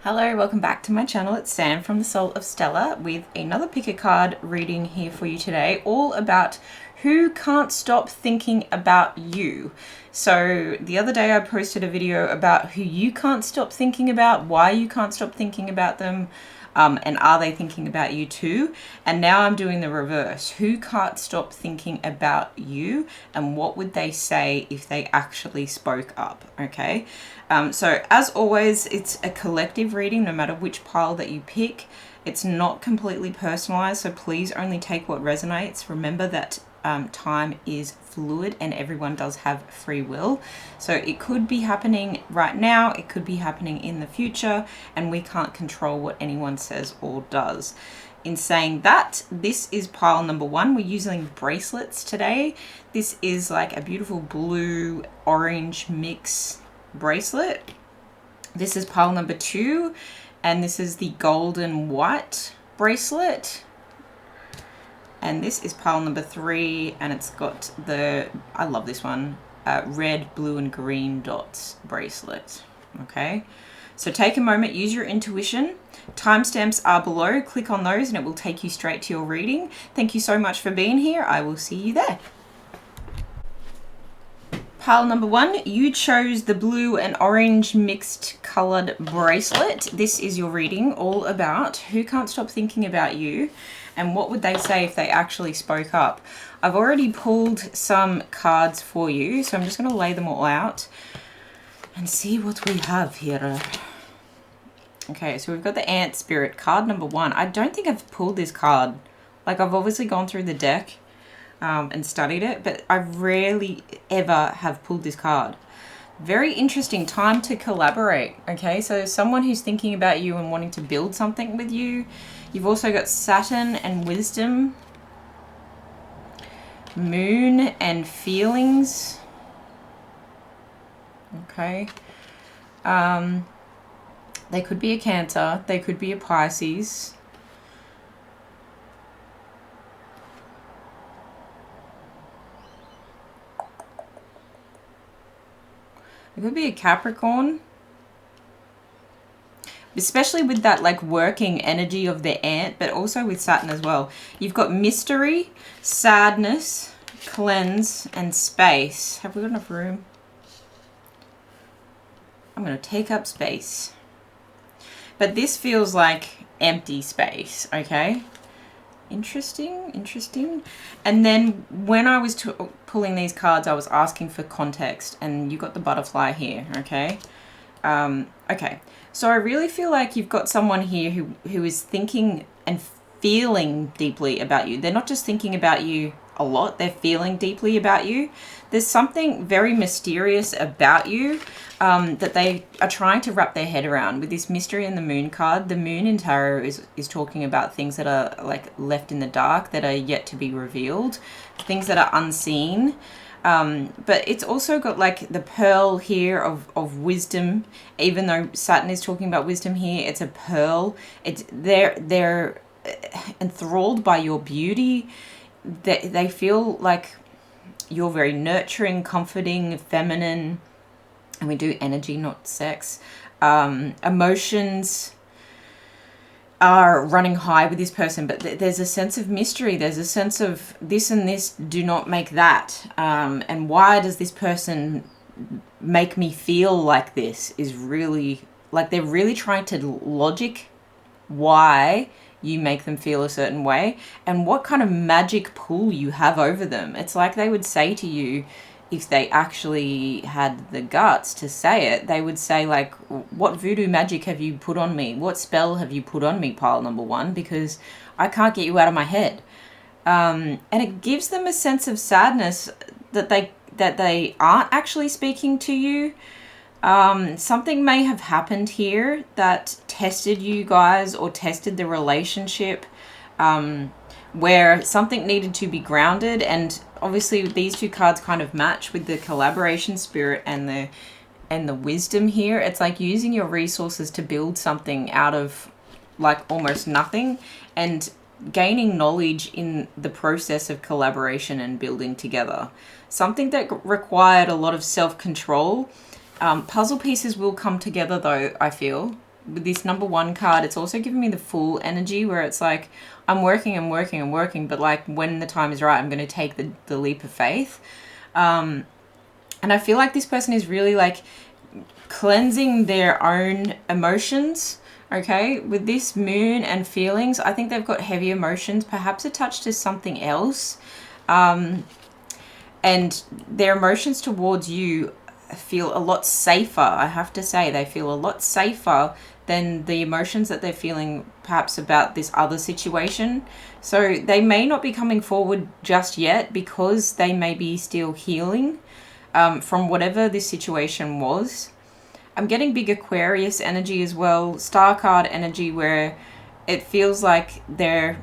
Hello, welcome back to my channel. It's Sam from the Soul of Stella with another pick a card reading here for you today, all about who can't stop thinking about you. So the other day I posted a video about who you can't stop thinking about, why you can't stop thinking about them, and are they thinking about you too? And now I'm doing the reverse. Who can't stop thinking about you, and what would they say if they actually spoke up? Okay, so as always, it's a collective reading no matter which pile that you pick. It's not completely personalized, so please only take what resonates. Remember that time is fluid and everyone does have free will. So it could be happening right now, it could be happening in the future, and we can't control what anyone says or does. In saying that, this is pile number one. We're using bracelets today. This is like a beautiful blue orange mix bracelet. This is pile number two, and this is the golden white bracelet. And this is pile number three, and it's got the, I love this one, red, blue, and green dots bracelet. Okay, so take a moment, use your intuition. Timestamps are below. Click on those and it will take you straight to your reading. Thank you so much for being here. I will see you there. Pile number one, you chose the blue and orange mixed colored bracelet. This is your reading, all about who can't stop thinking about you and what would they say if they actually spoke up. I've already pulled some cards for you, so I'm just going to lay them all out and see what we have here. Okay, so we've got the Ant Spirit, card number one. I don't think I've pulled this card. Like, I've obviously gone through the deck and studied it, but I rarely ever have pulled this card. Very interesting time to collaborate. Okay, so someone who's thinking about you and wanting to build something with you. You've also got Saturn and wisdom, moon and feelings. Okay, they could be a Cancer, they could be a Pisces. It could be a Capricorn, especially with that like working energy of the ant, but also with Saturn as well. You've got mystery, sadness, cleanse, and space. Have we got enough room? I'm going to take up space. But this feels like empty space, okay? Interesting, interesting. And then when I was pulling these cards, I was asking for context, and you got the butterfly here, okay? Okay, so I really feel like you've got someone here who is thinking and feeling deeply about you. They're not just thinking about you a lot, they're feeling deeply about you. There's something very mysterious about you that they are trying to wrap their head around. With this mystery and the moon card, the moon in tarot is talking about things that are like left in the dark, that are yet to be revealed, things that are unseen. But it's also got like the pearl here of wisdom. Even though Saturn is talking about wisdom here, it's a pearl. They're enthralled by your beauty. They feel like you're very nurturing, comforting, feminine, and we do energy, not sex. Emotions are running high with this person, but there's a sense of mystery. There's a sense of this and this do not make that. And why does this person make me feel like this is really, like they're really trying to logic why you make them feel a certain way and what kind of magic pull you have over them. It's like they would say to you, if they actually had the guts to say it, they would say like, what voodoo magic have you put on me? What spell have you put on me, pile number one? Because I can't get you out of my head. And it gives them a sense of sadness that they aren't actually speaking to you. Something may have happened here that tested you guys or tested the relationship, where something needed to be grounded. And obviously these two cards kind of match with the collaboration spirit and the wisdom here. It's like using your resources to build something out of like almost nothing and gaining knowledge in the process of collaboration and building together. Something that required a lot of self-control. Puzzle pieces will come together though, I feel. with this number 1 card, it's also giving me the Fool energy, where it's like, I'm working, but like when the time is right, I'm going to take the leap of faith. And I feel like this person is really like cleansing their own emotions. Okay, with this moon and feelings, I think they've got heavy emotions, perhaps attached to something else. And their emotions towards you feel a lot safer. I have to say, they feel a lot safer than the emotions that they're feeling perhaps about this other situation. So they may not be coming forward just yet because they may be still healing from whatever this situation was. I'm getting big Aquarius energy as well, Star card energy, where it feels like they're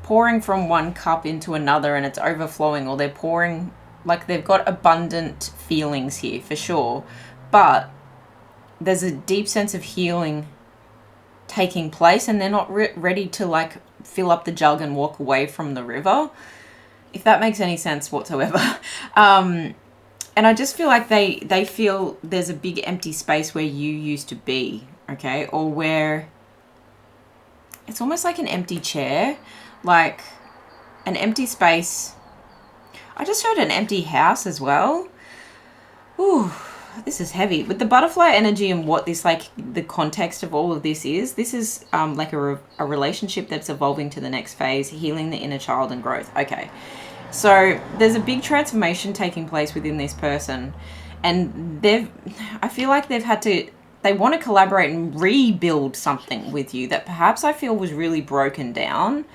pouring from one cup into another and it's overflowing, or they're pouring, like they've got abundant feelings here for sure, but there's a deep sense of healing taking place and they're not ready to like fill up the jug and walk away from the river, if that makes any sense whatsoever. And I just feel like they feel there's a big empty space where you used to be, okay? Or where it's almost like an empty chair, like an empty space. I just heard an empty house as well. Ooh, this is heavy. With the butterfly energy and what this, like, the context of all of this is like a relationship that's evolving to the next phase, healing the inner child and growth. Okay. So there's a big transformation taking place within this person, and I feel like they want to collaborate and rebuild something with you that perhaps I feel was really broken down.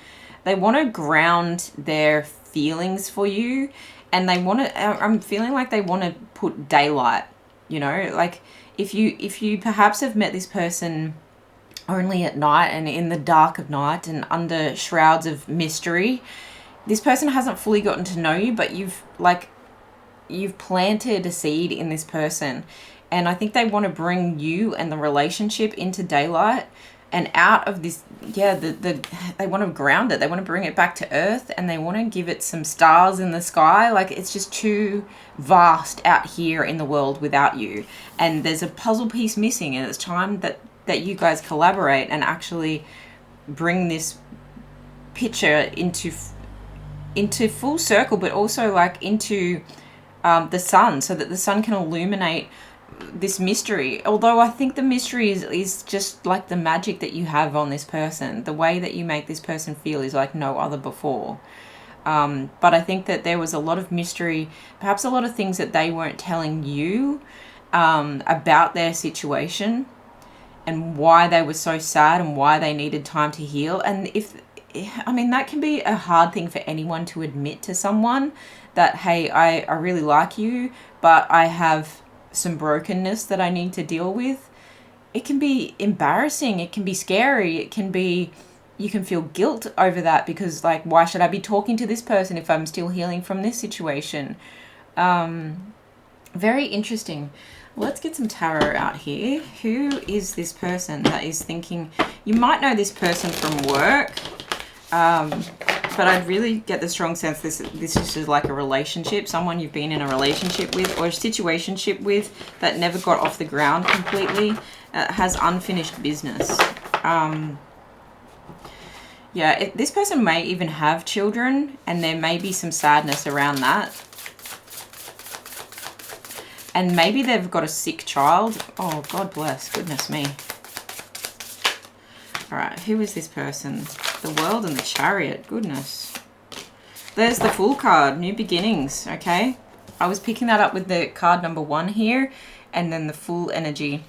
They want to ground their feelings for you, and I'm feeling like they want to put daylight, you know, like if you perhaps have met this person only at night and in the dark of night and under shrouds of mystery. This person hasn't fully gotten to know you, but you've planted a seed in this person. And I think they want to bring you and the relationship into daylight and out of this, they want to ground it. They want to bring it back to earth, and they want to give it some stars in the sky. Like, it's just too vast out here in the world without you. And there's a puzzle piece missing, and it's time that you guys collaborate and actually bring this picture into full circle, but also like into the sun, so that the sun can illuminate this mystery. Although I think the mystery is just like the magic that you have on this person. The way that you make this person feel is like no other before. But I think that there was a lot of mystery, perhaps a lot of things that they weren't telling you about their situation and why they were so sad and why they needed time to heal. And that can be a hard thing for anyone to admit to someone, that, hey, I really like you, but I have some brokenness that I need to deal with. It can be embarrassing. It can be scary. It can be, you can feel guilt over that because, like, why should I be talking to this person if I'm still healing from this situation? Very interesting. Let's get some tarot out here. Who is this person that is thinking? You might know this person from work. But I'd really get the strong sense this is just like a relationship, someone you've been in a relationship with or a situationship with that never got off the ground completely, has unfinished business. This person may even have children, and there may be some sadness around that. And maybe they've got a sick child. Oh, God bless. Goodness me. All right, who is this person? The World and the Chariot. Goodness. There's the Fool card. New beginnings. Okay. I was picking that up with the card number 1 here. And then the Fool energy.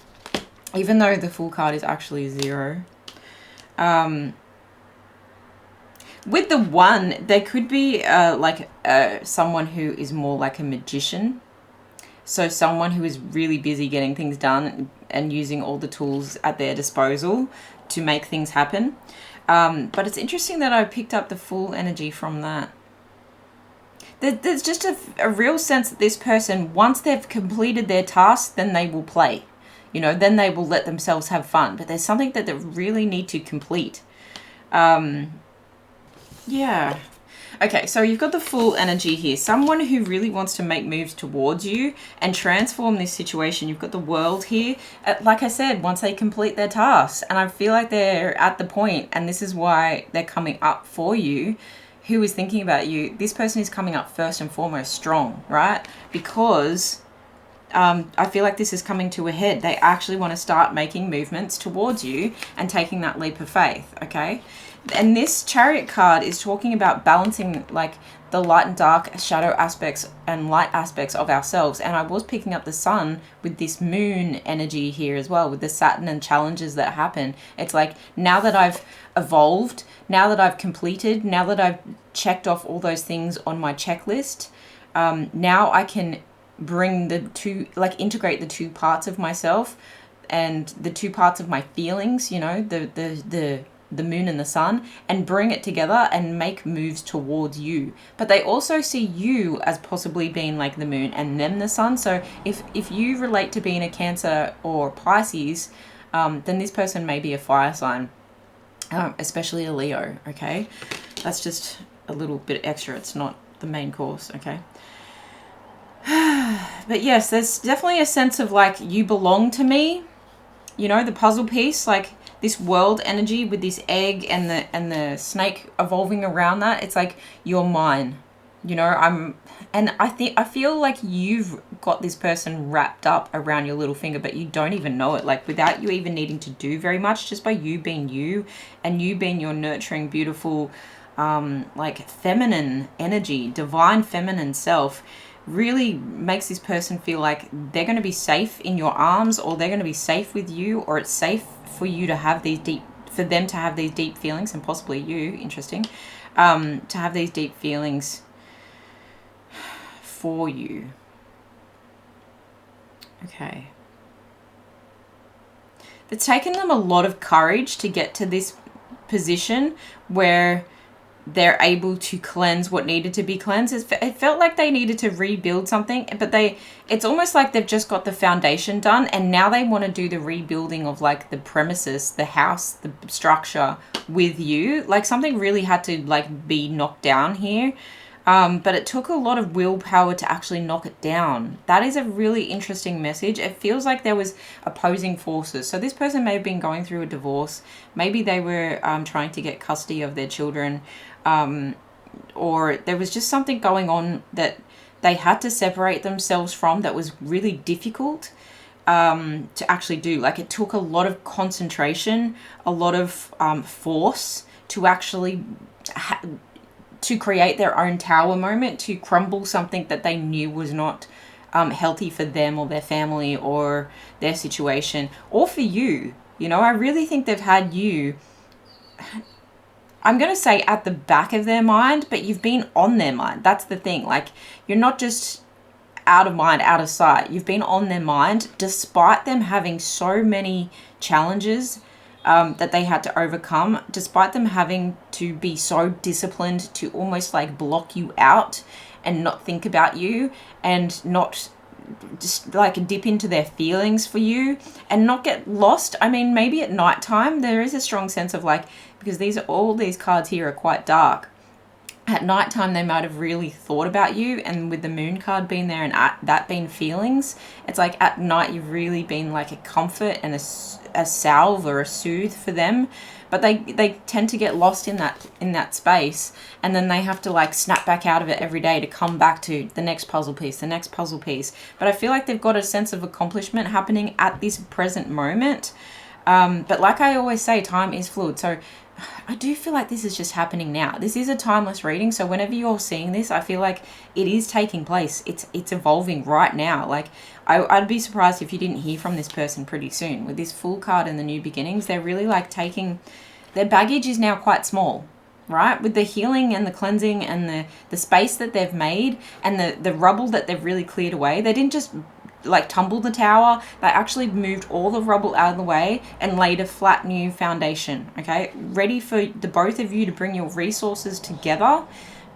Even though the Fool card is actually 0. With the 1, there could be someone who is more like a magician. So someone who is really busy getting things done and using all the tools at their disposal to make things happen. But it's interesting that I picked up the Fool energy from that. There's just a real sense that this person, once they've completed their task, then they will play. You know, then they will let themselves have fun. But there's something that they really need to complete. Yeah. Okay, so you've got the Fool energy here. Someone who really wants to make moves towards you and transform this situation. You've got the World here. Like I said, once they complete their tasks, and I feel like they're at the point, and this is why they're coming up for you, who is thinking about you. This person is coming up first and foremost strong, right? Because I feel like this is coming to a head. They actually want to start making movements towards you and taking that leap of faith, okay? And this Chariot card is talking about balancing like the light and dark, shadow aspects and light aspects of ourselves. And I was picking up the Sun with this Moon energy here as well, with the Saturn and challenges that happen. It's like, now that I've evolved, now that I've completed, now that I've checked off all those things on my checklist, now I can bring the two, like integrate the two parts of myself and the two parts of my feelings, you know, the moon and the sun, and bring it together and make moves towards you. But they also see you as possibly being like the moon and them the sun. So if you relate to being a Cancer or Pisces, then this person may be a fire sign, especially a Leo, okay? That's just a little bit extra. It's not the main course, okay? But yes, there's definitely a sense of like, you belong to me, you know, the puzzle piece, like this World energy with this egg and the snake evolving around that. It's like, you're mine, you know. I feel like you've got this person wrapped up around your little finger, but you don't even know it, like without you even needing to do very much, just by you being you and you being your nurturing, beautiful, like feminine energy, divine feminine self, really makes this person feel like they're going to be safe in your arms, or they're going to be safe with you, or it's safe for you to have these deep, for them to have these deep feelings, and possibly you, interesting, to have these deep feelings for you. Okay. It's taken them a lot of courage to get to this position where they're able to cleanse what needed to be cleansed. It felt like they needed to rebuild something, but it's almost like they've just got the foundation done, and now they want to do the rebuilding of like the premises, the house, the structure with you. Like something really had to like be knocked down here. But it took a lot of willpower to actually knock it down. That is a really interesting message. It feels like there was opposing forces. So this person may have been going through a divorce. Maybe they were trying to get custody of their children. Or there was just something going on that they had to separate themselves from that was really difficult to actually do. Like it took a lot of concentration, a lot of force to actually to create their own tower moment, to crumble something that they knew was not healthy for them or their family or their situation or for you. You know, I really think they've had you, I'm going to say at the back of their mind, but you've been on their mind. That's the thing. Like, you're not just out of mind, out of sight. You've been on their mind despite them having so many challenges that they had to overcome, despite them having to be so disciplined to almost like block you out and not think about you and not just like dip into their feelings for you and not get lost. I mean, maybe at nighttime there is a strong sense of like, because all these cards here are quite dark. At nighttime they might have really thought about you, and with the Moon card being there and that being feelings, it's like at night you've really been like a comfort and a salve or a soothe for them, but they tend to get lost in that space, and then they have to like snap back out of it every day to come back to the next puzzle piece. But I feel like they've got a sense of accomplishment happening at this present moment. But like I always say, time is fluid. So I do feel like this is just happening now. This is a timeless reading. So whenever you're seeing this, I feel like it is taking place. It's evolving right now. Like I'd be surprised if you didn't hear from this person pretty soon. With this Fool card and the new beginnings, they're really like taking, their baggage is now quite small, right? With the healing and the cleansing and the space that they've made and the rubble that they've really cleared away. They didn't just like tumble the tower. They actually moved all the rubble out of the way and laid a flat new foundation, okay? Ready for the both of you to bring your resources together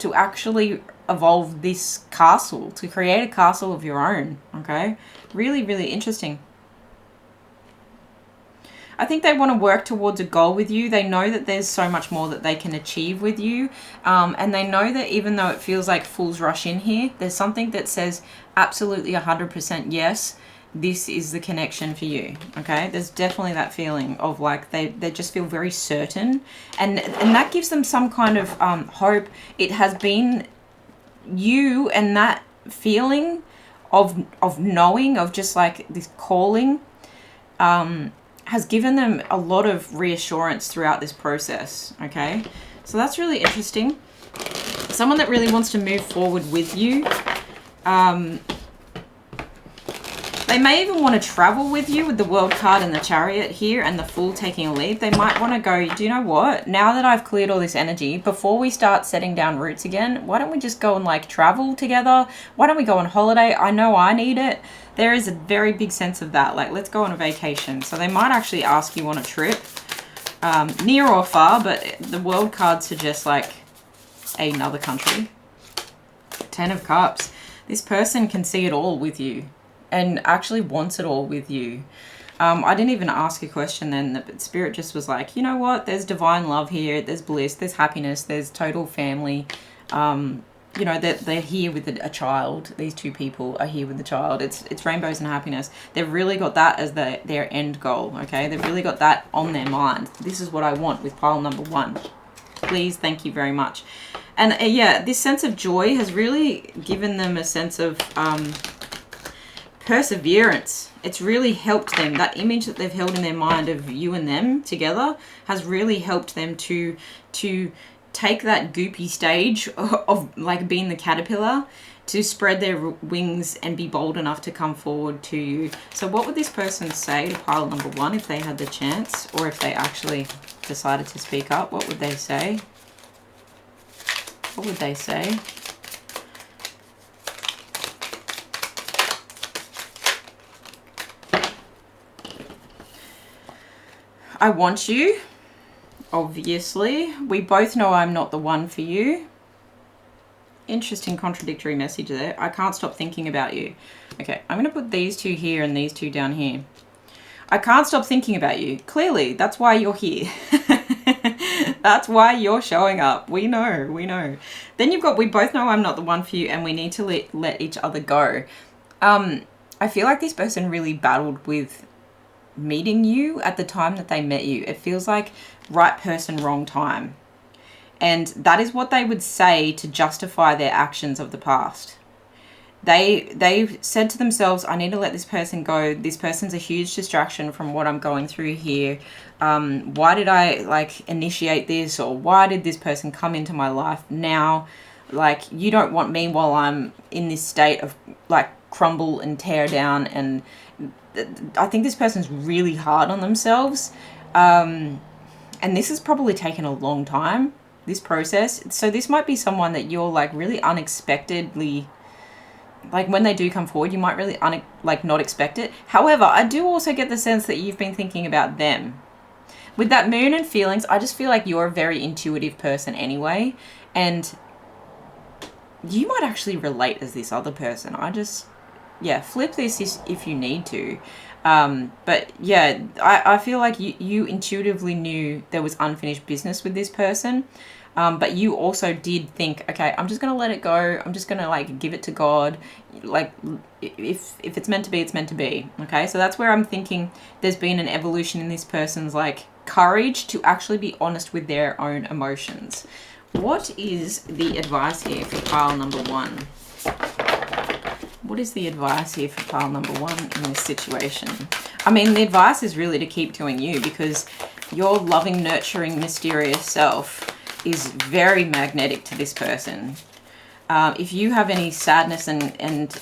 to actually evolve this castle, to create a castle of your own, okay? Really, really interesting. I think they want to work towards a goal with you. They know that there's so much more that they can achieve with you. And they know that even though it feels like fools rush in here, there's something that says absolutely 100% yes, this is the connection for you. Okay, there's definitely that feeling of like they just feel very certain, and that gives them some kind of hope. It has been you, and that feeling of knowing, of just like this calling, has given them a lot of reassurance throughout this process. Okay, so that's really interesting. Someone that really wants to move forward with you. They may even want to travel with you with the World card and the Chariot here and the Fool taking a lead. They might want to go, do you know what? Now that I've cleared all this energy, before we start setting down roots again, why don't we just go and like travel together? Why don't we go on holiday? I know I need it. There is a very big sense of that. Like, let's go on a vacation. So they might actually ask you on a trip, near or far, but the World card suggests like another country. 10 of Cups. This person can see it all with you and actually wants it all with you. I didn't even ask a question then. The Spirit just was like, you know what? There's divine love here. There's bliss. There's happiness. There's total family. You know, they're here with a child. These two people are here with the child. It's rainbows and happiness. They've really got that as their end goal, okay? They've really got that on their mind. This is what I want with pile number 1. Please, thank you very much. And yeah, this sense of joy has really given them a sense of perseverance. It's really helped them. That image that they've held in their mind of you and them together has really helped them to take that goopy stage of like being the caterpillar, to spread their wings and be bold enough to come forward to you. So what would this person say to pile number 1 if they had the chance, or if they actually decided to speak up? What would they say? What would they say? I want you, obviously. We both know I'm not the one for you. Interesting contradictory message there. I can't stop thinking about you. Okay, I'm going to put these two here and these two down here. I can't stop thinking about you. Clearly, that's why you're here. That's why you're showing up. We know. Then you've got, we both know I'm not the one for you, and we need to let each other go. I feel like this person really battled with meeting you at the time that they met you. It feels like right person, wrong time. And that is what they would say to justify their actions of the past. They said to themselves, I need to let this person go. This person's a huge distraction from what I'm going through here. Why did I like initiate this? Or why did this person come into my life now? Like, you don't want me while I'm in this state of like crumble and tear down. And I think this person's really hard on themselves. And this has probably taken a long time, this process. So this might be someone that you're like really unexpectedly, like when they do come forward, you might really not expect it. However, I do also get the sense that you've been thinking about them. With that moon and feelings, I just feel like you're a very intuitive person anyway. And you might actually relate as this other person. Yeah, flip this if you need to. But yeah, I feel like you intuitively knew there was unfinished business with this person. But you also did think, okay, I'm just going to let it go. I'm just going to like give it to God. Like if it's meant to be, it's meant to be. Okay. So that's where I'm thinking there's been an evolution in this person's like courage to actually be honest with their own emotions. What is the advice here for pile number 1? What is the advice here for pile number 1 in this situation? I mean, the advice is really to keep doing you, because your loving, nurturing, mysterious self is very magnetic to this person. If you have any sadness and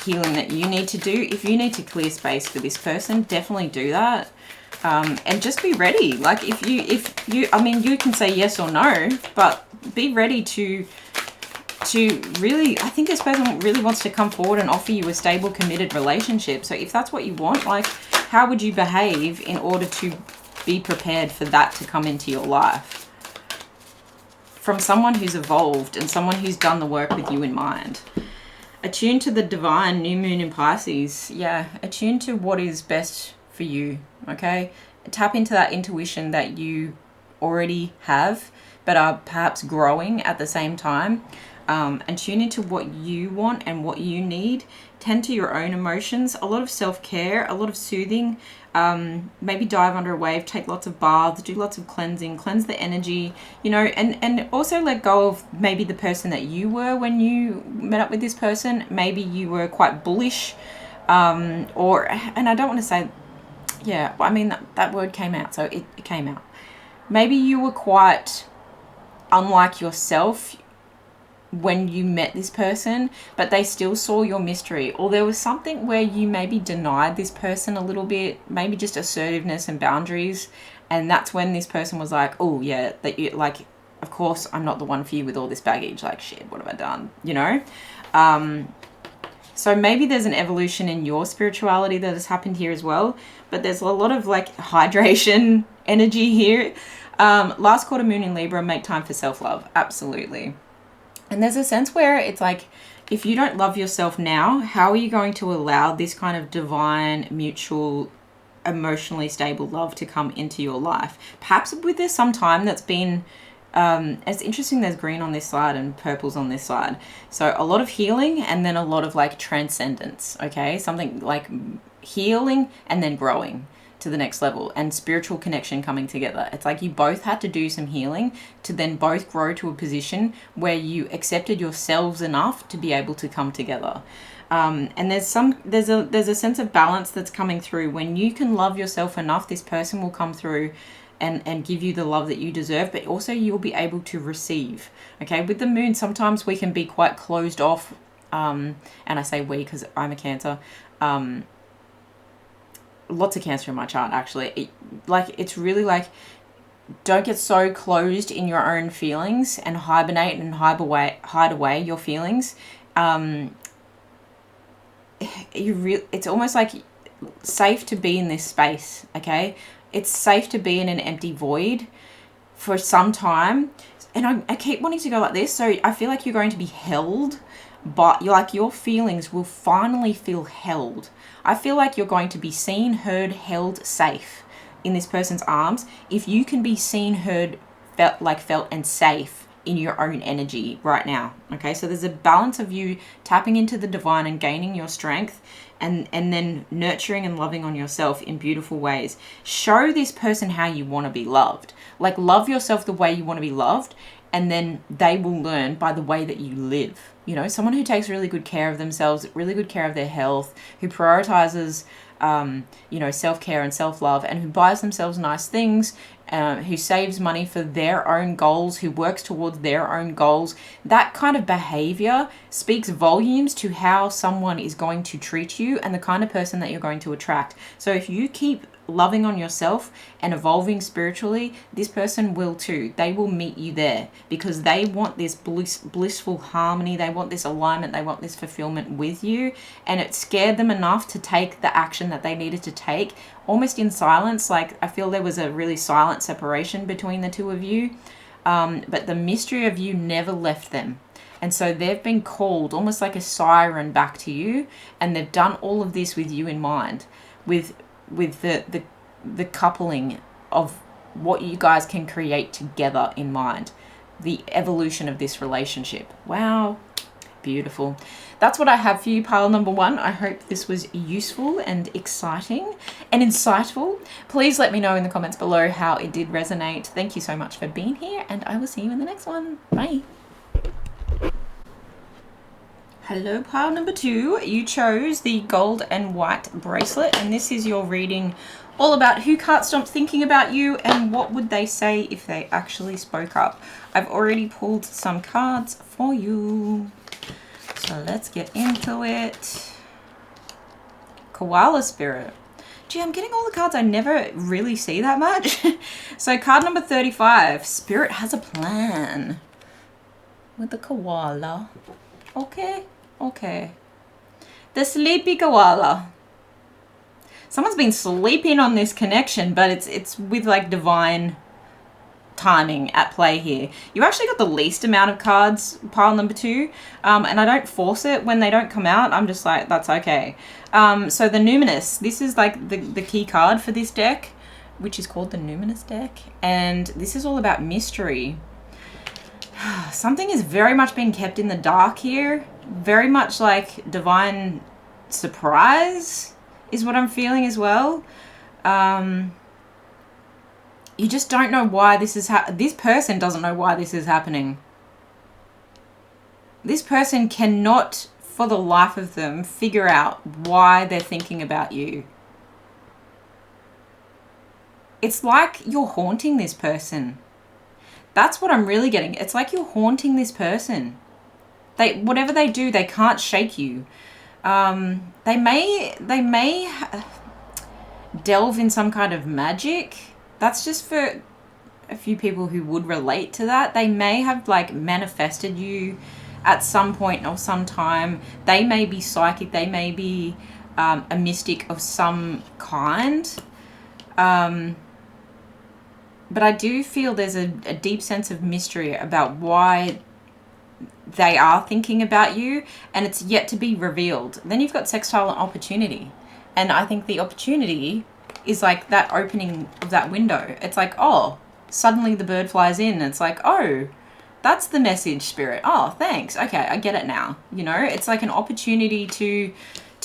healing that you need to do, if you need to clear space for this person, definitely do that. And just be ready. Like if you, I mean, you can say yes or no, but be ready to really, I think this person really wants to come forward and offer you a stable, committed relationship. So if that's what you want, like, how would you behave in order to be prepared for that to come into your life? From someone who's evolved and someone who's done the work with you in mind. Attune to the divine, new moon in Pisces. Yeah, attune to what is best for you, okay? tap into that intuition that you already have, but are perhaps growing at the same time. And tune into what you want and what you need. Tend to your own emotions. A lot of self-care, a lot of soothing. Maybe dive under a wave, take lots of baths, do lots of cleansing, cleanse the energy, you know, and also let go of maybe the person that you were when you met up with this person. Maybe you were quite bullish, and I don't want to say, yeah, I mean, that word came out, so it came out. Maybe you were quite unlike yourself when you met this person, but they still saw your mystery, or there was something where you maybe denied this person a little bit, maybe just assertiveness and boundaries, and that's when this person was like, oh yeah, that you like, of course I'm not the one for you with all this baggage, like shit, what have I done, you know? So maybe there's an evolution in your spirituality that has happened here as well, but there's a lot of like hydration energy here. Last quarter moon in Libra, make time for self-love, absolutely. And there's a sense where it's like, if you don't love yourself now, how are you going to allow this kind of divine, mutual, emotionally stable love to come into your life? Perhaps with this some time that's been, it's interesting, there's green on this side and purples on this side. So a lot of healing and then a lot of like transcendence, okay? Something like healing and then growing to the next level, and spiritual connection coming together. It's like you both had to do some healing to then both grow to a position where you accepted yourselves enough to be able to come together. And there's a sense of balance that's coming through. When you can love yourself enough, this person will come through and give you the love that you deserve, but also you'll be able to receive. Okay, with the moon, sometimes we can be quite closed off, and I say we because I'm a Cancer. Lots of Cancer in my chart, actually. It's really like, don't get so closed in your own feelings and hibernate and hide away your feelings. It's almost like safe to be in this space, okay? It's safe to be in an empty void for some time. And I keep wanting to go like this, so I feel like you're going to be held, but your feelings will finally feel held. I feel like you're going to be seen, heard, held, safe in this person's arms. If you can be seen, heard, felt and safe in your own energy right now. Okay, so there's a balance of you tapping into the divine and gaining your strength, and then nurturing and loving on yourself in beautiful ways. Show this person how you want to be loved. Like, love yourself the way you want to be loved, and then they will learn by the way that you live. You know, someone who takes really good care of themselves, really good care of their health, who prioritizes, self-care and self-love, and who buys themselves nice things, who saves money for their own goals, who works towards their own goals. That kind of behavior speaks volumes to how someone is going to treat you and the kind of person that you're going to attract. So if you keep loving on yourself and evolving spiritually, this person will too. They will meet you there because they want this blissful harmony. They want this alignment. They want this fulfillment with you. And it scared them enough to take the action that they needed to take, almost in silence. Like, I feel there was a really silent separation between the two of you. But the mystery of you never left them. And so they've been called almost like a siren back to you. And they've done all of this with you in mind, with the coupling of what you guys can create together in mind, the evolution of this relationship. Wow, beautiful. That's what I have for you, pile number one. I hope this was useful and exciting and insightful. Please let me know in the comments below how it did resonate. Thank you so much for being here, and I will see you in the next one. Bye. Hello, pile number two. You chose the gold and white bracelet, and this is your reading all about who can't stop thinking about you and what would they say if they actually spoke up. I've already pulled some cards for you, so let's get into it. Koala spirit. Gee, I'm getting all the cards I never really see that much. So card number 35, spirit has a plan with the koala. Okay. The sleepy koala. Someone's been sleeping on this connection, but it's with like divine timing at play here. You actually got the least amount of cards, pile number two, and I don't force it when they don't come out. I'm just like, that's okay. So the Numinous, this is like the key card for this deck. which is called the Numinous deck. And this is all about mystery. Something is very much being kept in the dark here. Very much like divine surprise is what I'm feeling as well. You just don't know why this is this person doesn't know why this is happening. This person cannot, for the life of them, figure out why they're thinking about you. It's like you're haunting this person. That's what I'm really getting. It's like you're haunting this person. Whatever they do, they can't shake you. They may delve in some kind of magic. That's just for a few people who would relate to that. They may have like manifested you at some point or some time. They may be psychic. They may be a mystic of some kind. But I do feel there's a deep sense of mystery about why they are thinking about you, and it's yet to be revealed. Then you've got sextile and opportunity. And I think the opportunity is like that opening of that window. It's like, oh, suddenly the bird flies in. And it's like, oh, that's the message, spirit. Oh, thanks. Okay, I get it now. You know, it's like an opportunity to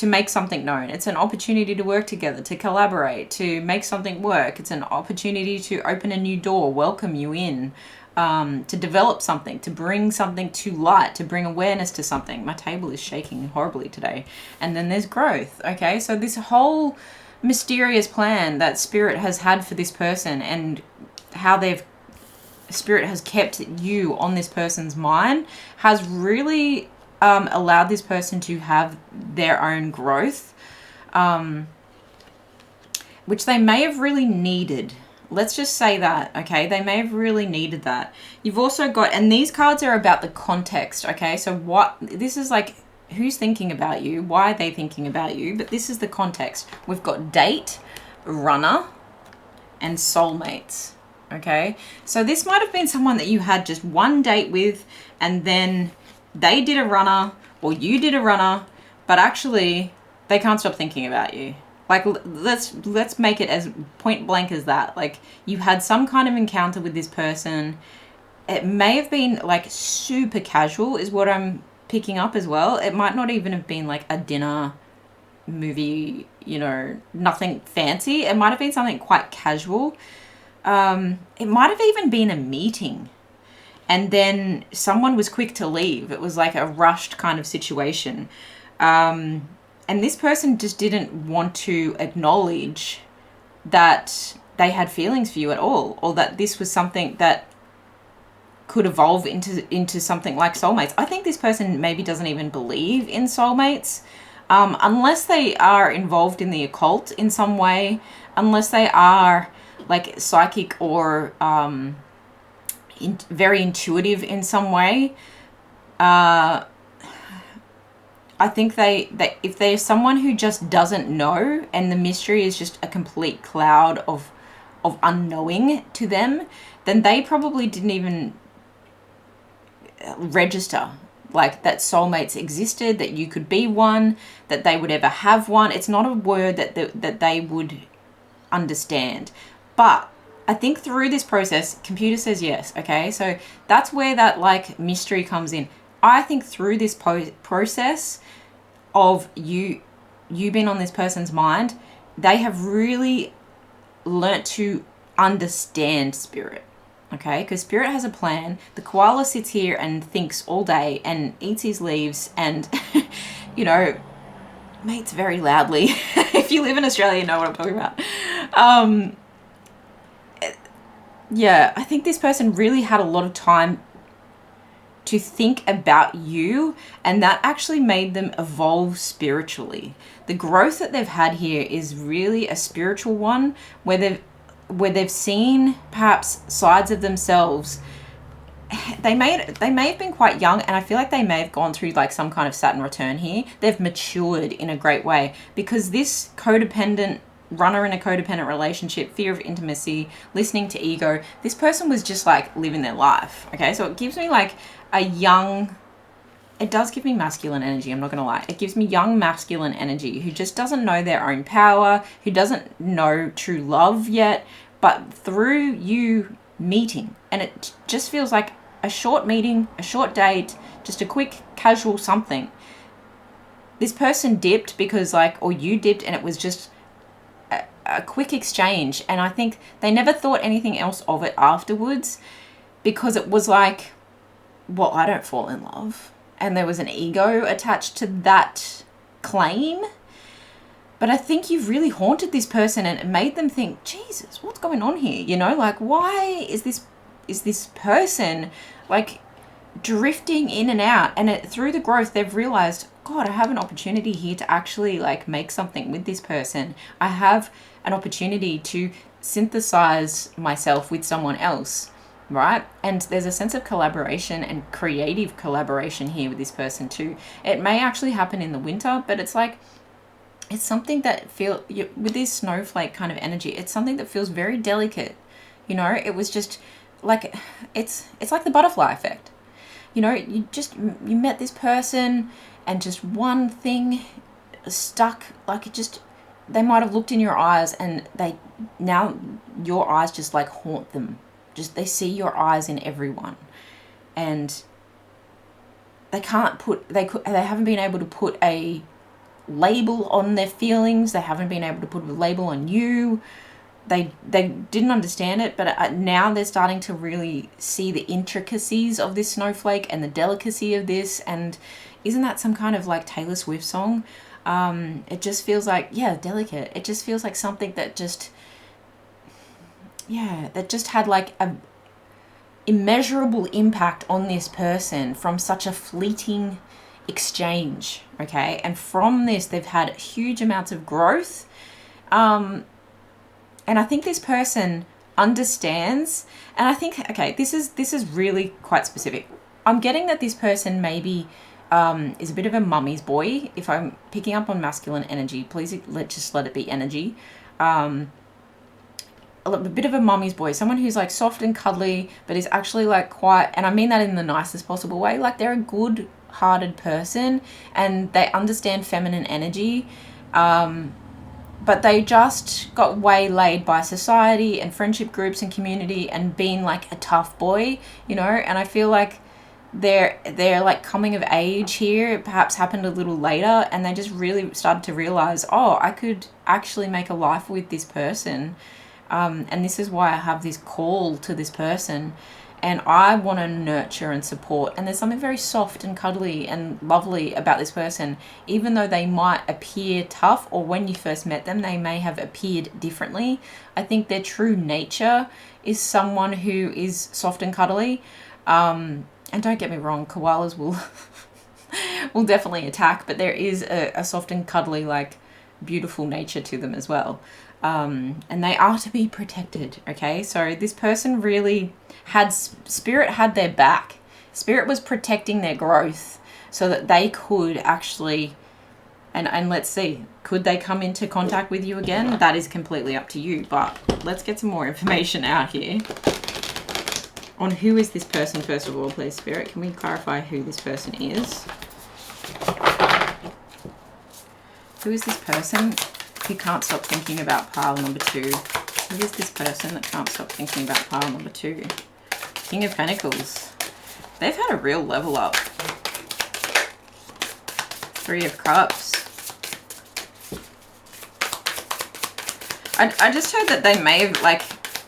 make something known. It's an opportunity to work together, to collaborate, to make something work. It's an opportunity to open a new door, welcome you in, to develop something, to bring something to light, to bring awareness to something. My table is shaking horribly today. And then there's growth. Okay, so this whole mysterious plan that spirit has had for this person, and how spirit has kept you on this person's mind, has really allowed this person to have their own growth, which they may have really needed. Let's just say that, okay? They may have really needed that. You've also got, and these cards are about the context, okay? So this is like, who's thinking about you? Why are they thinking about you? But this is the context. We've got date, runner, and soulmates, okay? So this might have been someone that you had just one date with, and then they did a runner, or you did a runner, but actually they can't stop thinking about you. Like, let's make it as point blank as that. Like, you had some kind of encounter with this person. It may have been like super casual is what I'm picking up as well. It might not even have been like a dinner, movie, you know, nothing fancy. It might have been something quite casual. It might have even been a meeting, and then someone was quick to leave. It was like a rushed kind of situation. And this person just didn't want to acknowledge that they had feelings for you at all, or that this was something that could evolve into something like soulmates. I think this person maybe doesn't even believe in soulmates, unless they are involved in the occult in some way, unless they are like psychic or very intuitive in some way. I think they if there's someone who just doesn't know, and the mystery is just a complete cloud of unknowing to them, then they probably didn't even register like that soulmates existed, that you could be one, that they would ever have one. It's not a word that they would understand. But I think through this process, computer says yes. Okay, so that's where that like mystery comes in. I think through this process of you being on this person's mind, they have really learnt to understand spirit, okay? Because spirit has a plan. The koala sits here and thinks all day and eats his leaves and, you know, mates very loudly. If you live in Australia, you know what I'm talking about. Yeah, I think this person really had a lot of time to think about you, and that actually made them evolve spiritually. The growth that they've had here is really a spiritual one, where they've seen perhaps sides of themselves. They may have been quite young, and I feel like they may have gone through like some kind of Saturn return here. They've matured in a great way, because this codependent runner in a codependent relationship, fear of intimacy, listening to ego, this person was just like living their life. Okay, so it gives me like a young, it does give me masculine energy, I'm not gonna lie. It gives me young masculine energy who just doesn't know their own power, who doesn't know true love yet, but through you meeting. And it just feels like a short meeting, a short date, just a quick casual something. This person dipped because like, or you dipped, and it was just a quick exchange. And I think they never thought anything else of it afterwards, because it was like, well, I don't fall in love. And there was an ego attached to that claim. But I think you've really haunted this person and made them think, Jesus, what's going on here? You know, like, why is this person like drifting in and out? And through the growth, they've realized, God, I have an opportunity here to actually like make something with this person. I have an opportunity to synthesize myself with someone else, right? And there's a sense of collaboration and creative collaboration here with this person too. It may actually happen in the winter, but it's like, it's something that with this snowflake kind of energy, it's something that feels very delicate. You know, it was just like, it's like the butterfly effect. You know, you met this person and just one thing stuck, like they might have looked in your eyes, and now your eyes just like haunt them. Just, they see your eyes in everyone, and they haven't been able to put a label on their feelings. They haven't been able to put a label on you. They didn't understand it, but now they're starting to really see the intricacies of this snowflake and the delicacy of this. And isn't that some kind of like Taylor Swift song? It just feels like, yeah, delicate. It just feels like something that just had like a immeasurable impact on this person from such a fleeting exchange. Okay, and from this they've had huge amounts of growth, and I think this person understands. And I think, okay, this is really quite specific. I'm getting that this person maybe is a bit of a mummy's boy. If I'm picking up on masculine energy, please just let it be energy. A bit of a mummy's boy, someone who's like soft and cuddly, but is actually like quite, and I mean that in the nicest possible way, like they're a good hearted person and they understand feminine energy, but they just got waylaid by society and friendship groups and community and being like a tough boy, you know. And I feel like they're like coming of age here, it perhaps happened a little later, and they just really started to realize, oh, I could actually make a life with this person. And this is why I have this call to this person, and I want to nurture and support. And there's something very soft and cuddly and lovely about this person, even though they might appear tough, or when you first met them, they may have appeared differently. I think their true nature is someone who is soft and cuddly. And don't get me wrong, koalas will definitely attack, but there is a soft and cuddly, like beautiful nature to them as well. And they are to be protected. Okay, so this person really Spirit had their back. Spirit was protecting their growth so that they could actually, and let's see, could they come into contact with you again? That is completely up to you, but let's get some more information out here on who is this person. First of all, please, Spirit, can we clarify who this person is? Who is this person who can't stop thinking about pile number 2? Who is this person that can't stop thinking about pile number 2? King of Pentacles. They've had a real level up. 3 of Cups. I just heard that they may have, like,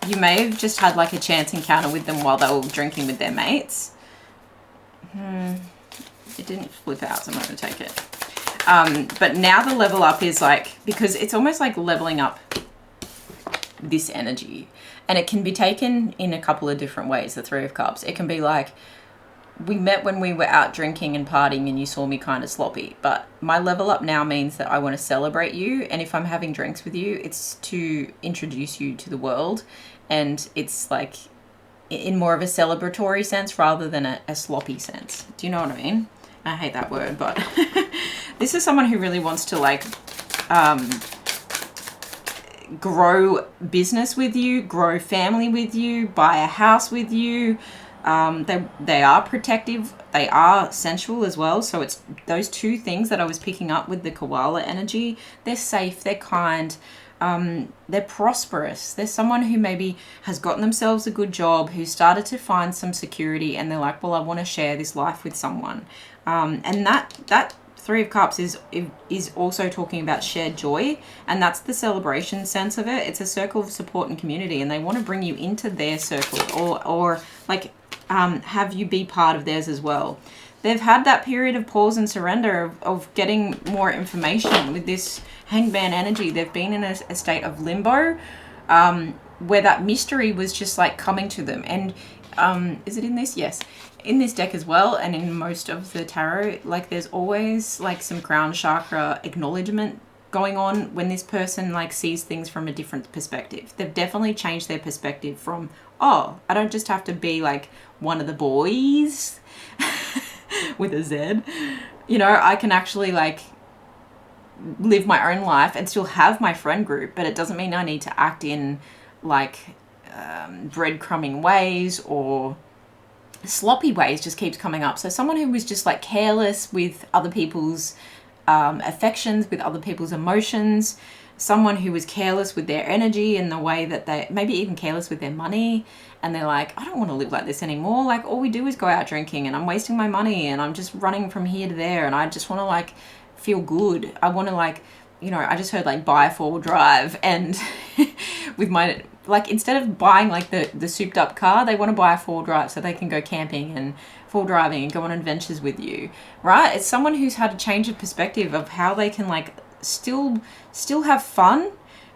you may have just had like a chance encounter with them while they were drinking with their mates. It didn't flip out, so I'm not going to take it. But now the level up is like, because it's almost like leveling up this energy, and it can be taken in a couple of different ways. The 3 of Cups, it can be like, we met when we were out drinking and partying and you saw me kind of sloppy, but my level up now means that I want to celebrate you, and if I'm having drinks with you, it's to introduce you to the world, and it's like in more of a celebratory sense rather than a sloppy sense. Do you know what I mean? I hate that word, but this is someone who really wants to like grow business with you, grow family with you, buy a house with you. They are protective, they are sensual as well. So it's those two things that I was picking up with the koala energy. They're safe, they're kind, they're prosperous. They're someone who maybe has gotten themselves a good job, who started to find some security, and they're like, well, I want to share this life with someone. And that Three of Cups is also talking about shared joy, and that's the celebration sense of it. It's a circle of support and community, and they want to bring you into their circle, or like have you be part of theirs as well. They've had that period of pause and surrender of getting more information with this hangman energy. They've been in a state of limbo, where that mystery was just like coming to them. And is it in this? Yes. In this deck as well, and in most of the tarot, like there's always like some crown chakra acknowledgement going on when this person like sees things from a different perspective. They've definitely changed their perspective from, oh, I don't just have to be like one of the boys with a Z. You know, I can actually like live my own life and still have my friend group, but it doesn't mean I need to act in like breadcrumbing ways, or sloppy ways just keeps coming up. So someone who was just like careless with other people's affections, with other people's emotions, someone who was careless with their energy and the way that they, maybe even careless with their money, and they're like, I don't want to live like this anymore. Like all we do is go out drinking and I'm wasting my money and I'm just running from here to there and I just want to like feel good. I want to like, you know, I just heard like buy a 4-wheel drive, and with my, like instead of buying like the souped up car, they want to buy a 4-wheel drive so they can go camping and 4-wheel driving and go on adventures with you, right? It's someone who's had a change of perspective of how they can like still have fun,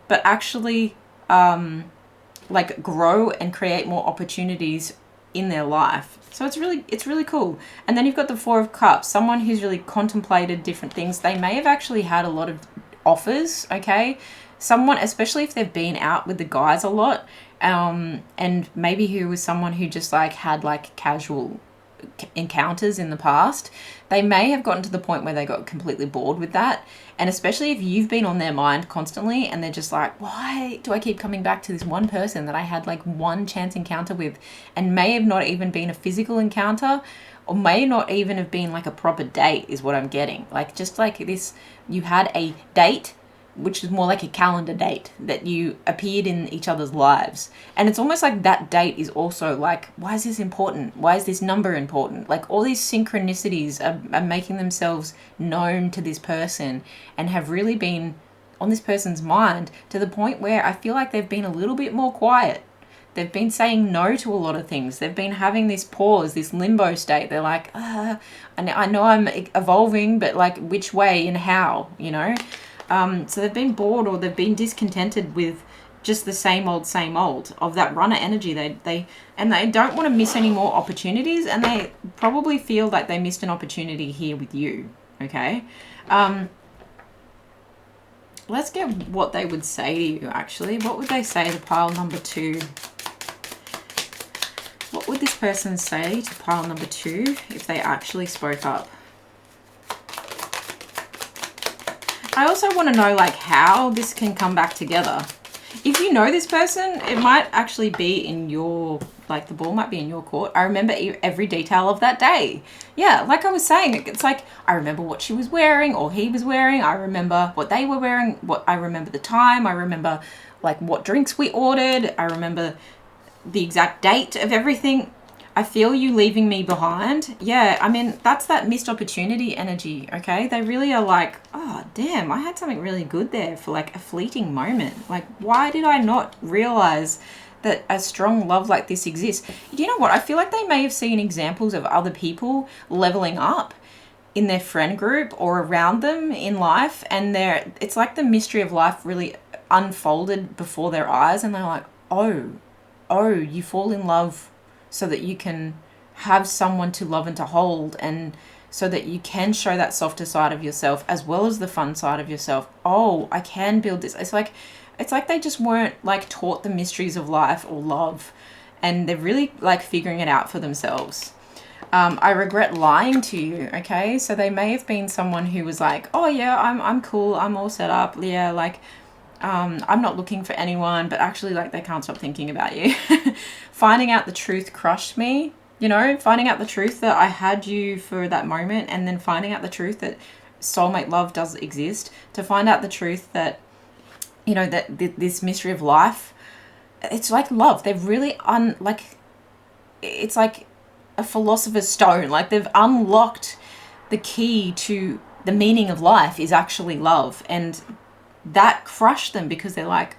but actually like grow and create more opportunities in their life. So it's really cool. And then you've got the 4 of Cups, someone who's really contemplated different things. They may have actually had a lot of offers, okay? Someone, especially if they've been out with the guys a lot, and maybe who was someone who just like had like casual encounters in the past, they may have gotten to the point where they got completely bored with that. And especially if you've been on their mind constantly and they're just like, why do I keep coming back to this one person that I had like one chance encounter with, and may have not even been a physical encounter, or may not even have been like a proper date, is what I'm getting. Like just like this, you had a date which is more like a calendar date, that you appeared in each other's lives. And it's almost like that date is also like, why is this important? Why is this number important? Like all these synchronicities are making themselves known to this person and have really been on this person's mind to the point where I feel like they've been a little bit more quiet. They've been saying no to a lot of things. They've been having this pause, this limbo state. They're like, I know I'm evolving, but like which way and how, you know? So they've been bored, or they've been discontented with just the same old of that runner energy. They don't want to miss any more opportunities, and they probably feel like they missed an opportunity here with you. Okay. Let's get what they would say to you, actually. What would they say to pile number 2? What would this person say to pile number 2 if they actually spoke up? I also want to know like how this can come back together. If you know this person, it might actually be in your, like the ball might be in your court. I remember every detail of that day. Yeah, like I was saying, it's like I remember what she was wearing or he was wearing. I remember what they were wearing. I remember the time. I remember like what drinks we ordered. I remember the exact date of everything. I feel you leaving me behind. Yeah, I mean, that's that missed opportunity energy, okay? They really are like, oh, damn, I had something really good there for like a fleeting moment. Like, why did I not realize that a strong love like this exists? You know what? I feel like they may have seen examples of other people leveling up in their friend group or around them in life, and it's like the mystery of life really unfolded before their eyes, and they're like, oh, you fall in love so that you can have someone to love and to hold, and so that you can show that softer side of yourself as well as the fun side of yourself. Oh, I can build this. It's like they just weren't like taught the mysteries of life or love, and they're really like figuring it out for themselves. I regret lying to you, okay? So they may have been someone who was like, oh yeah, I'm cool, I'm all set up, yeah, like I'm not looking for anyone, but actually like they can't stop thinking about you. Finding out the truth crushed me, you know, finding out the truth that I had you for that moment, and then finding out the truth that soulmate love does exist, to find out the truth that you know, that this mystery of life, it's like love. They've really it's like a philosopher's stone. Like they've unlocked the key to the meaning of life is actually love. And that crushed them because they're like,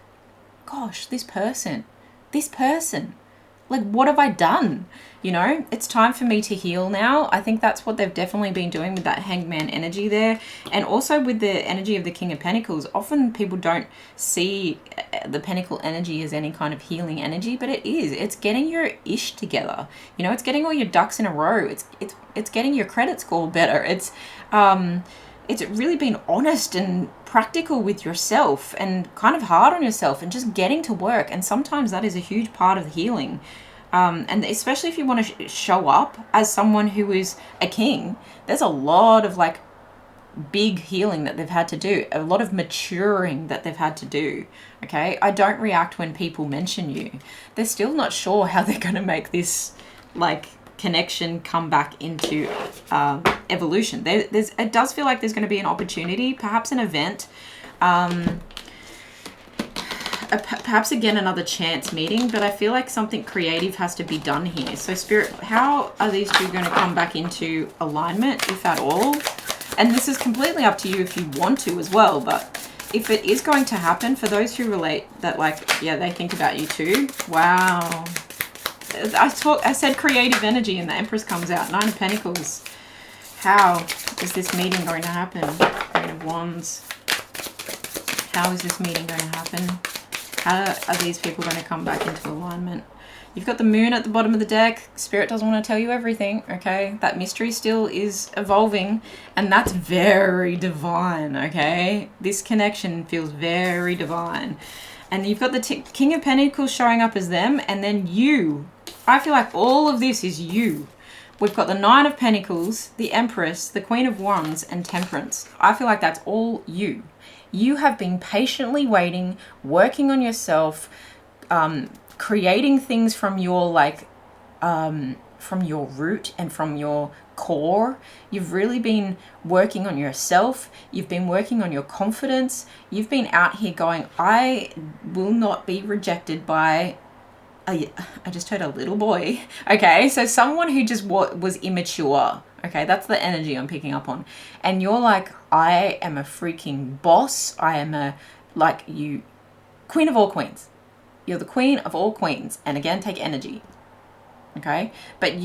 gosh, this person, like, what have I done? You know, it's time for me to heal now. I think that's what they've definitely been doing with that hangman energy there. And also with the energy of the King of Pentacles. Often people don't see the Pentacle energy as any kind of healing energy, but it is. It's getting your ish together. You know, it's getting all your ducks in a row. It's getting your credit score better. It's really been honest and practical with yourself and kind of hard on yourself and just getting to work. And sometimes that is a huge part of the healing. And especially if you want to show up as someone who is a king, there's a lot of like big healing that they've had to do, a lot of maturing that they've had to do. Okay, I don't react when people mention you. They're still not sure how they're going to make this like connection come back into evolution. It does feel like there's going to be an opportunity, perhaps an event, perhaps again another chance meeting, but I feel like something creative has to be done here. So Spirit, how are these two going to come back into alignment, if at all? And this is completely up to you if you want to as well, but if it is going to happen, for those who relate that, like, yeah, they think about you too. Wow. I said creative energy and the Empress comes out. 9 of Pentacles. How is this meeting going to happen? Queen of Wands. How is this meeting going to happen? How are these people going to come back into alignment? You've got the Moon at the bottom of the deck. Spirit doesn't want to tell you everything, okay? That mystery still is evolving, and that's very divine, okay? This connection feels very divine. And you've got the King of Pentacles showing up as them, and then you. I feel like all of this is you. We've got the 9 of Pentacles, the Empress, the Queen of Wands, and Temperance. I feel like that's all you. You have been patiently waiting, working on yourself, creating things from your from your root and from your core. You've really been working on yourself. You've been working on your confidence. You've been out here going, I will not be rejected by I just heard a little boy. Okay, so someone who just was immature. Okay, that's the energy I'm picking up on. And you're like, I am a freaking boss. I am queen of all queens. You're the queen of all queens. And again, take energy. Okay, but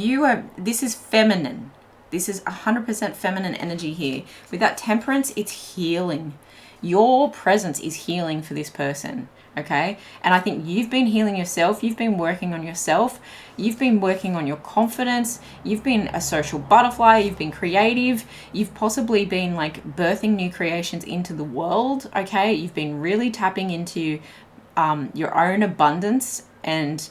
this is feminine. This is 100% feminine energy here. With that Temperance, it's healing. Your presence is healing for this person. Okay, and I think you've been healing yourself. You've been working on yourself. You've been working on your confidence. You've been a social butterfly. You've been creative. You've possibly been like birthing new creations into the world. Okay, you've been really tapping into your own abundance and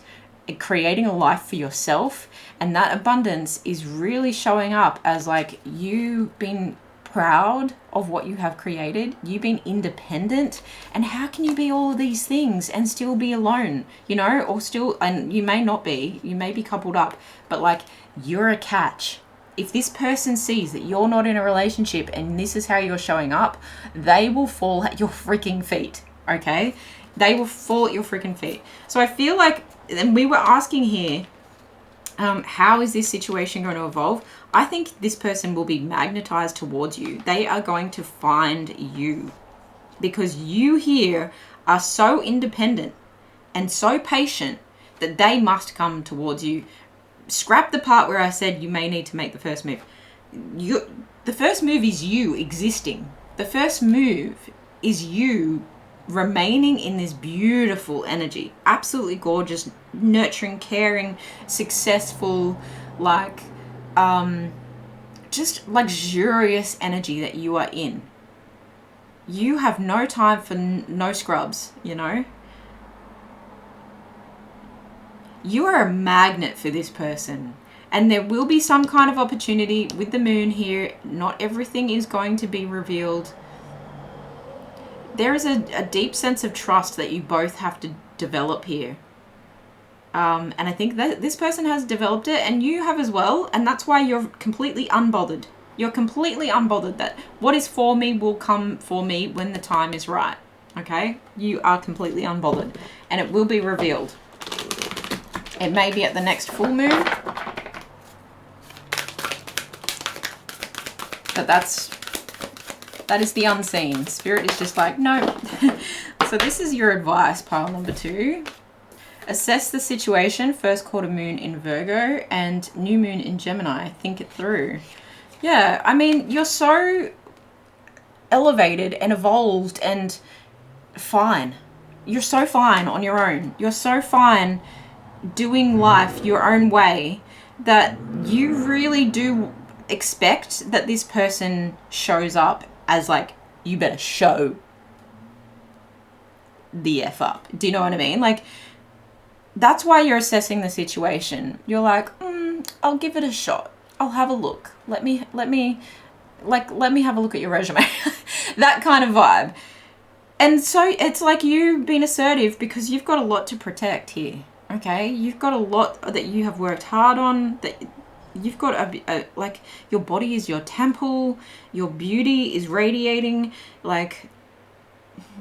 creating a life for yourself. And that abundance is really showing up as like you've been proud of what you have created. You've been independent. And how can you be all of these things and still be alone, you know, or still, and you may not be, you may be coupled up, but like you're a catch. If this person sees that you're not in a relationship and this is how you're showing up, they will fall at your freaking feet. Okay, they will fall at your freaking feet. So I feel like, and we were asking here, how is this situation going to evolve? I think this person will be magnetized towards you. They are going to find you because you here are so independent and so patient that they must come towards you. Scrap the part where I said you may need to make the first move. The first move is you existing. The first move is you remaining in this beautiful energy, absolutely gorgeous, nurturing, caring, successful, like just luxurious energy that you are in. You have no time for no scrubs, you know. You are a magnet for this person, and there will be some kind of opportunity with the Moon here. Not everything is going to be revealed. There is a deep sense of trust that you both have to develop here. And I think that this person has developed it and you have as well. And that's why you're completely unbothered. You're completely unbothered that what is for me will come for me when the time is right. Okay? You are completely unbothered. And it will be revealed. It may be at the next full moon. But that is the unseen. Spirit is just like, no. So this is your advice, pile number 2. Assess the situation, first quarter moon in Virgo and new moon in Gemini. Think it through. Yeah, I mean, you're so elevated and evolved and fine. You're so fine on your own. You're so fine doing life your own way that you really do expect that this person shows up as like, you better show the F up. Do you know what I mean? Like, that's why you're assessing the situation. You're like, I'll give it a shot. I'll have a look. Let me have a look at your resume. That kind of vibe. And so it's like you being assertive because you've got a lot to protect here. Okay? You've got a lot that you have worked hard on, that you've got like, your body is your temple, your beauty is radiating. Like,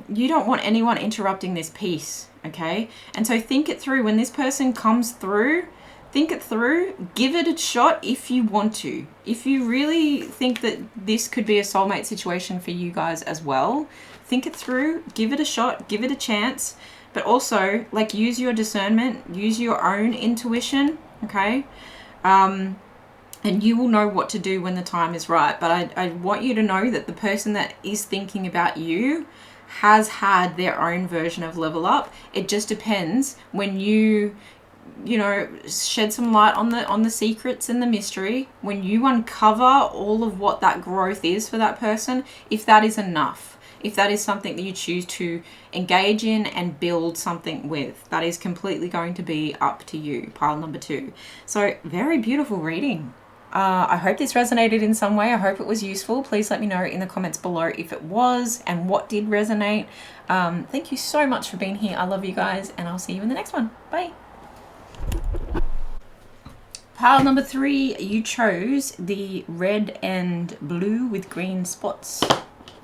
you don't want anyone interrupting this peace. Okay? And so think it through. When this person comes through, think it through. Give it a shot if you want to. If you really think that this could be a soulmate situation for you guys as well, think it through. Give it a shot. Give it a chance. But also, like, use your discernment. Use your own intuition. Okay? And you will know what to do when the time is right. But I want you to know that the person that is thinking about you has had their own version of level up. It just depends when you know, shed some light on the secrets and the mystery, when you uncover all of what that growth is for that person, if that is enough, if that is something that you choose to engage in and build something with, that is completely going to be up to you, pile number 2. So very beautiful reading. I hope this resonated in some way. I hope it was useful. Please let me know in the comments below if it was and what did resonate. Thank you so much for being here. I love you guys, and I'll see you in the next one. Bye. Pile number 3, you chose the red and blue with green spots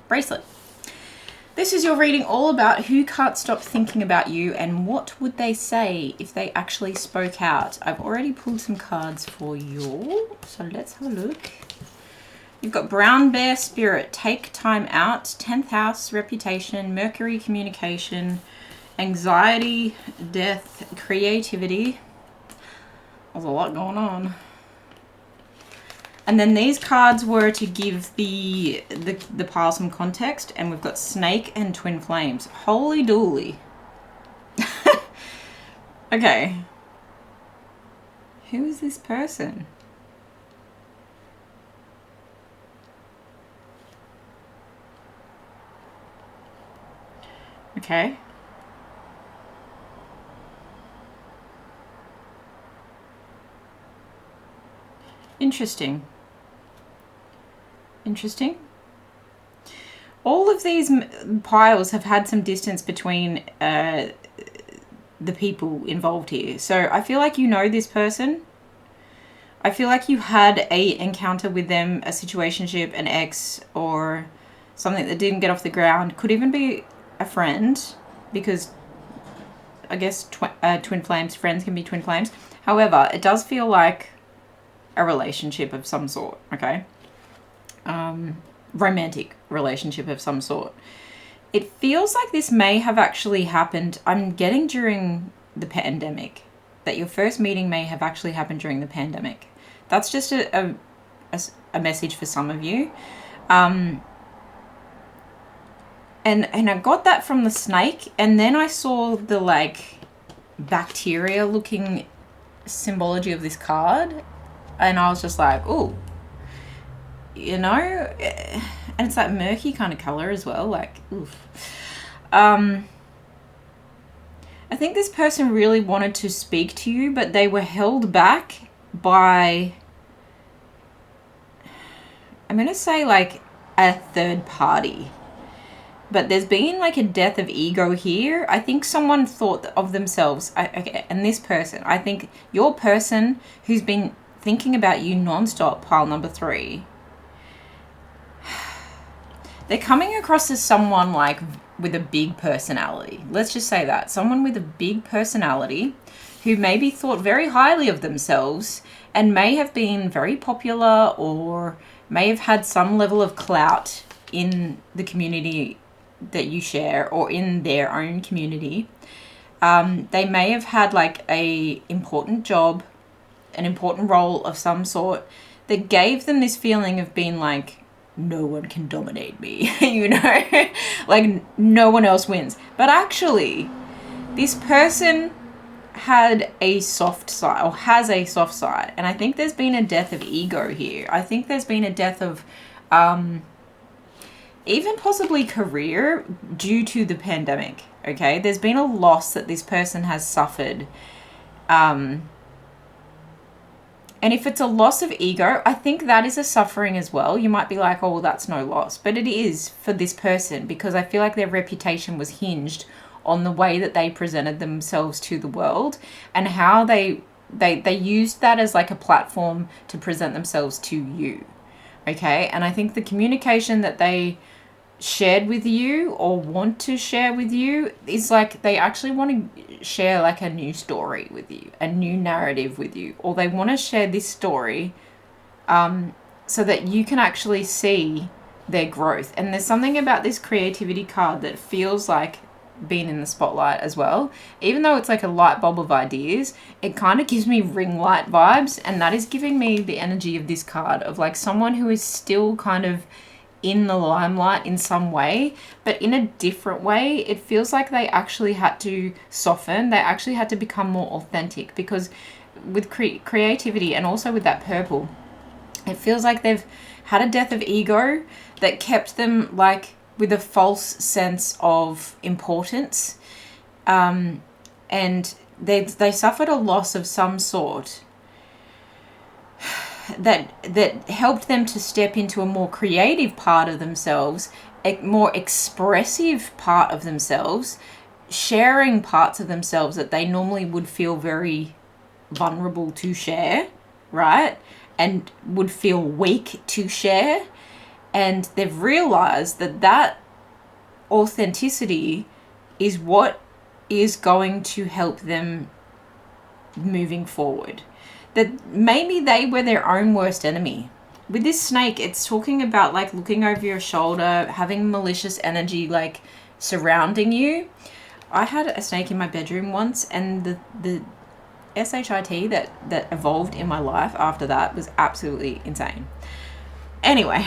bracelet. This is your reading all about who can't stop thinking about you and what would they say if they actually spoke out. I've already pulled some cards for you, so let's have a look. You've got Brown Bear Spirit, take time out, 10th house, reputation, Mercury, communication, anxiety, death, creativity. There's a lot going on. And then these cards were to give the pile some context, and we've got Snake and Twin Flames. Holy dooly. Okay. Who is this person? Okay. Interesting. Interesting. All of these piles have had some distance between the people involved here. So I feel like you know this person. I feel like you had a encounter with them, a situationship, an ex, or something that didn't get off the ground. Could even be a friend, because I guess twin flames, friends can be twin flames. However, it does feel like a relationship of some sort, okay? Romantic relationship of some sort. It feels like this may have actually happened, I'm getting during the pandemic, that your first meeting may have actually happened during the pandemic. That's just a message for some of you. And I got that from the snake, and then I saw the like bacteria looking symbology of this card, and I was just like, ooh, you know, and it's that murky kind of color as well, like, oof. I think this person really wanted to speak to you, but they were held back by, I'm going to say like a third party. But there's been like a death of ego here. I think someone thought of themselves, okay, and this person, I think your person who's been thinking about you nonstop, pile number 3, they're coming across as someone like with a big personality. Let's just say that. Someone with a big personality who maybe thought very highly of themselves and may have been very popular or may have had some level of clout in the community that you share or in their own community. They may have had like a important job, an important role of some sort that gave them this feeling of being like, no one can dominate me, you know, like no one else wins. But actually, this person had a soft side, or has a soft side. And I think there's been a death of ego here. I think there's been a death of even possibly career due to the pandemic. Okay, there's been a loss that this person has suffered. And if it's a loss of ego, I think that is a suffering as well. You might be like, oh, well, that's no loss. But it is for this person, because I feel like their reputation was hinged on the way that they presented themselves to the world and how they used that as like a platform to present themselves to you. Okay, and I think the communication that they shared with you or want to share with you is like they actually want to share like a new story with you, a new narrative with you, or they want to share this story so that you can actually see their growth. And there's something about this creativity card that feels like being in the spotlight as well. Even though it's like a light bulb of ideas, it kind of gives me ring light vibes, and that is giving me the energy of this card of like someone who is still kind of in the limelight in some way, but in a different way. It feels like they actually had to soften, they actually had to become more authentic, because with creativity and also with that purple, it feels like they've had a death of ego that kept them like with a false sense of importance, and they suffered a loss of some sort that helped them to step into a more creative part of themselves, a more expressive part of themselves, sharing parts of themselves that they normally would feel very vulnerable to share, right? And would feel weak to share. And they've realized that authenticity is what is going to help them moving forward. That maybe they were their own worst enemy. With this snake, it's talking about like looking over your shoulder, having malicious energy like surrounding you. I had a snake in my bedroom once, and the SHIT that evolved in my life after that was absolutely insane. Anyway,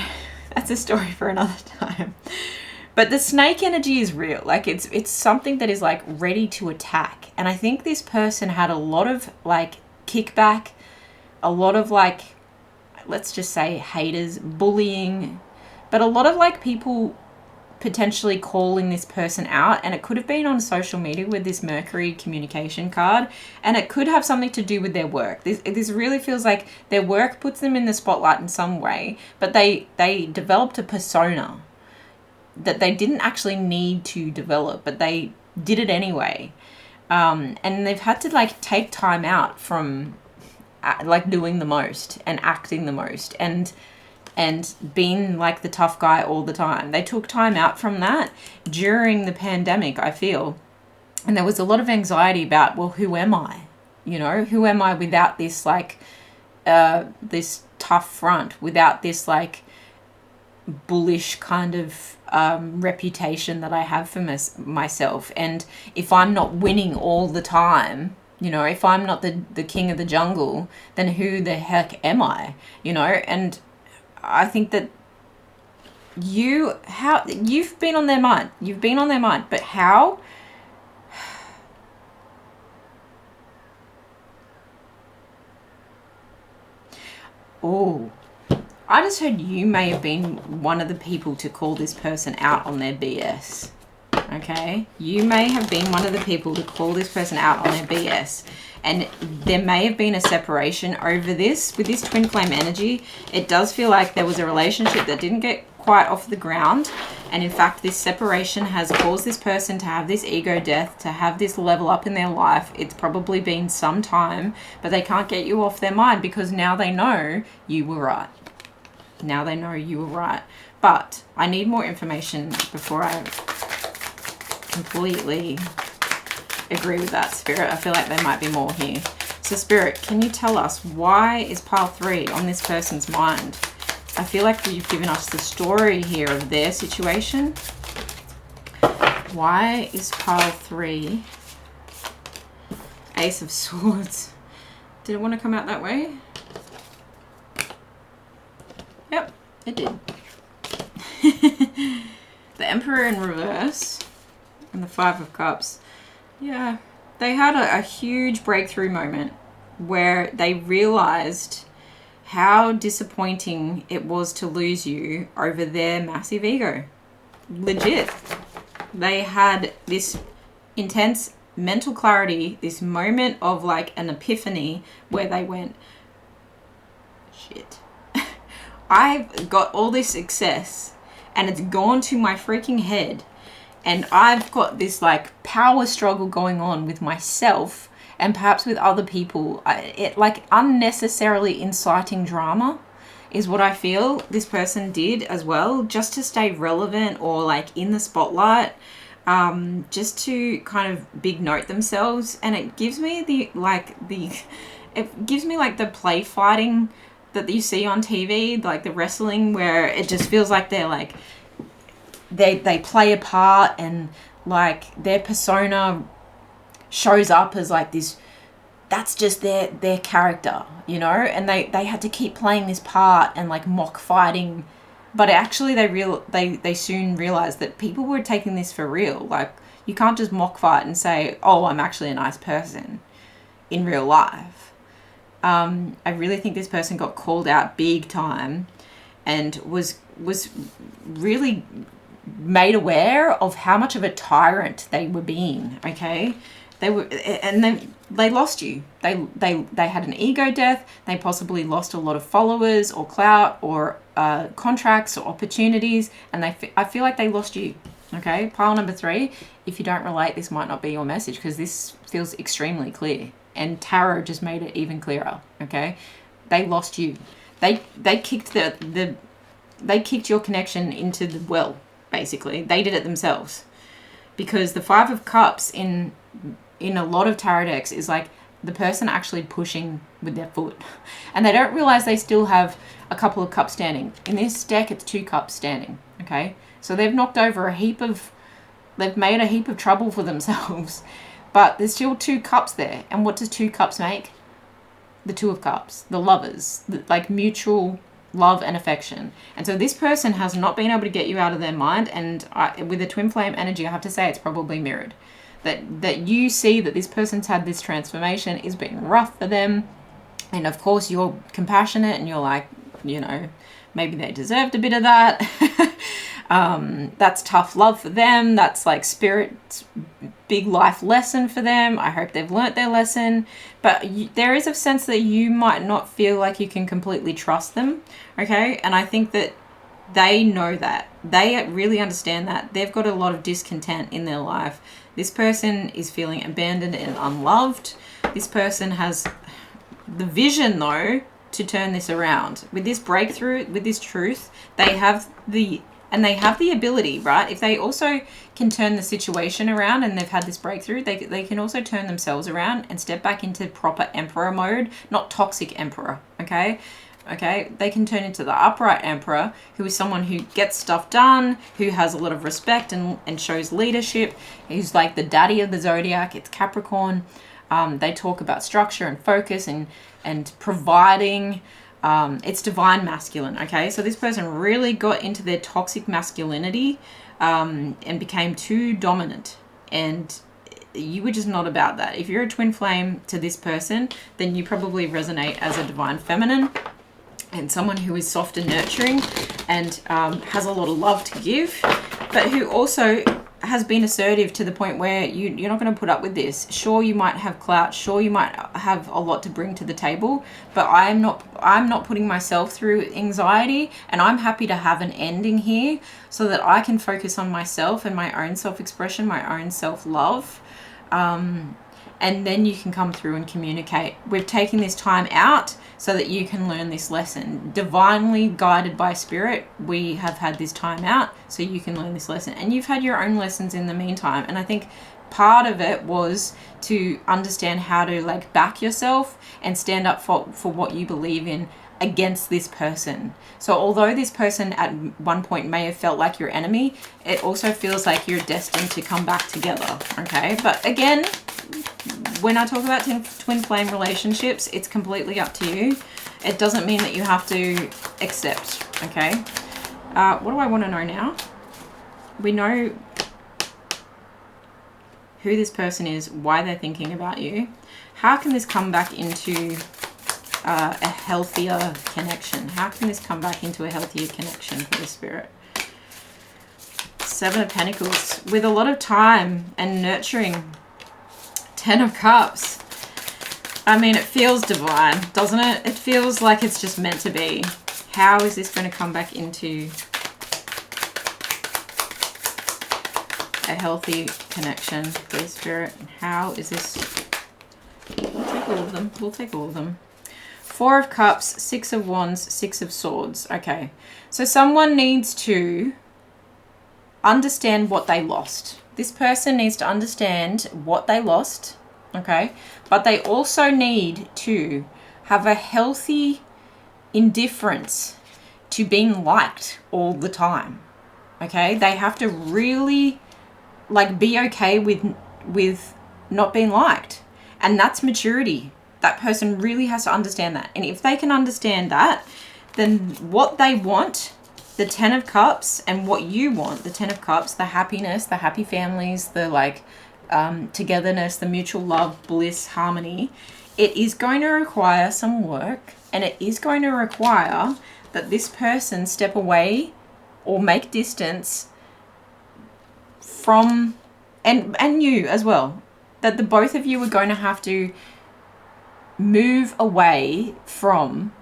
that's a story for another time. But the snake energy is real. Like it's something that is like ready to attack. And I think this person had a lot of like kickback, a lot of like, let's just say haters, bullying, but a lot of like people potentially calling this person out. And it could have been on social media with this Mercury communication card, and it could have something to do with their work. This really feels like their work puts them in the spotlight in some way, but they developed a persona that they didn't actually need to develop, but they did it anyway. And they've had to like take time out from like doing the most and acting the most and being like the tough guy all the time. They took time out from that during the pandemic, I feel. And there was a lot of anxiety about, well, who am I? You know, who am I without this like, this tough front, without this like bullish kind of reputation that I have for myself. And if I'm not winning all the time, you know, if I'm not the king of the jungle, then who the heck am I? You know, and I think that you've been on their mind. You've been on their mind, but how? Oh, I just heard you may have been one of the people to call this person out on their BS. Okay? You may have been one of the people to call this person out on their BS. And there may have been a separation over this. With this twin flame energy, it does feel like there was a relationship that didn't get quite off the ground. And in fact, this separation has caused this person to have this ego death, to have this level up in their life. It's probably been some time, but they can't get you off their mind because now they know you were right. Now they know you were right. But I need more information before I completely agree with that, Spirit. I feel like there might be more here. So Spirit, can you tell us, why is pile 3 on this person's mind? I feel like you've given us the story here of their situation. Why is pile 3 Ace of Swords? Did it want to come out that way? Yep, it did. The Emperor in reverse and the Five of Cups. Yeah, they had a huge breakthrough moment where they realized how disappointing it was to lose you over their massive ego. Legit. They had this intense mental clarity, this moment of like an epiphany where they went, shit, I've got all this success and it's gone to my freaking head, and I've got this like power struggle going on with myself and perhaps with other people. It like unnecessarily inciting drama is what I feel this person did as well, just to stay relevant or like in the spotlight, just to kind of big note themselves. And it gives me the play fighting that you see on TV, like the wrestling, where it just feels like they're like they play a part, and like their persona shows up as like this, that's just their character, you know, and they had to keep playing this part and like mock fighting, but actually they soon realized that people were taking this for real. Like, you can't just mock fight and say, oh, I'm actually a nice person in real life. I really think this person got called out big time and was really made aware of how much of a tyrant they were being. Okay, they were, and then they lost you. They had an ego death. They possibly lost a lot of followers or clout or contracts or opportunities, and I feel like they lost you. Okay, pile number 3. If you don't relate, this might not be your message, because this feels extremely clear, and tarot just made it even clearer. Okay, they lost you. They kicked they kicked your connection into the well. Basically, they did it themselves, because the Five of Cups in a lot of tarot decks is like the person actually pushing with their foot, and they don't realize they still have a couple of cups standing. In this deck, it's 2 cups standing. Okay, so they've knocked over they've made a heap of trouble for themselves, but there's still 2 cups there. And what does 2 cups make? The Two of Cups, the lovers, like mutual love and affection. And so this person has not been able to get you out of their mind, and with the twin flame energy, I have to say it's probably mirrored. That you see that this person's had this transformation, is been rough for them, and of course you're compassionate and you're like, you know, maybe they deserved a bit of that. That's tough love for them. That's like Spirit's big life lesson for them. I hope they've learnt their lesson, but there is a sense that you might not feel like you can completely trust them. Okay, and I think that they know that. They really understand that. They've got a lot of discontent in their life. This person is feeling abandoned and unloved. This person has the vision, though, to turn this around. With this breakthrough, with this truth, they have the ability, right? If they also can turn the situation around, and they've had this breakthrough, they can also turn themselves around and step back into proper emperor mode, not toxic emperor. Okay, they can turn into the upright emperor, who is someone who gets stuff done, who has a lot of respect and shows leadership, who's like the daddy of the zodiac. It's Capricorn. They talk about structure and focus and providing. It's divine masculine. Okay, so this person really got into their toxic masculinity and became too dominant, and you were just not about that. If you're a twin flame to this person, then you probably resonate as a divine feminine, and someone who is soft and nurturing and has a lot of love to give, but who also has been assertive to the point where you're not going to put up with this. Sure, you might have clout. Sure, you might have a lot to bring to the table, but I'm not putting myself through anxiety, and I'm happy to have an ending here so that I can focus on myself and my own self-expression, my own self-love. And and then you can come through and communicate. We've taken this time out so that you can learn this lesson. Divinely guided by spirit, we have had this time out so you can learn this lesson. And you've had your own lessons in the meantime. And I think part of it was to understand how to like back yourself and stand up for what you believe in against this person. So although this person at one point may have felt like your enemy, it also feels like you're destined to come back together. Okay, but again, when I talk about twin flame relationships, it's completely up to you. It doesn't mean that you have to accept. Okay, what do I want to know now? We know who this person is, why they're thinking about you. How can this come back into a healthier connection? How can this come back into a healthier connection for the spirit? Seven of Pentacles, with a lot of time and nurturing. Ten of Cups. I mean, it feels divine, doesn't it? It feels like it's just meant to be. How is this going to come back into a healthy connection for the spirit? How is this? We'll take all of them. We'll take all of them. Four of Cups, Six of Wands, Six of Swords. Okay, so someone needs to understand what they lost. This person needs to understand what they lost, okay? But they also need to have a healthy indifference to being liked all the time, okay? They have to really like be okay with not being liked, and that's maturity. That person really has to understand that. And if they can understand that, then what they want, the Ten of Cups, and what you want, the Ten of Cups, the happiness, the happy families, the like togetherness, the mutual love, bliss, harmony, it is going to require some work, and it is going to require that this person step away or make distance from, and you as well, that the both of you are going to have to move away from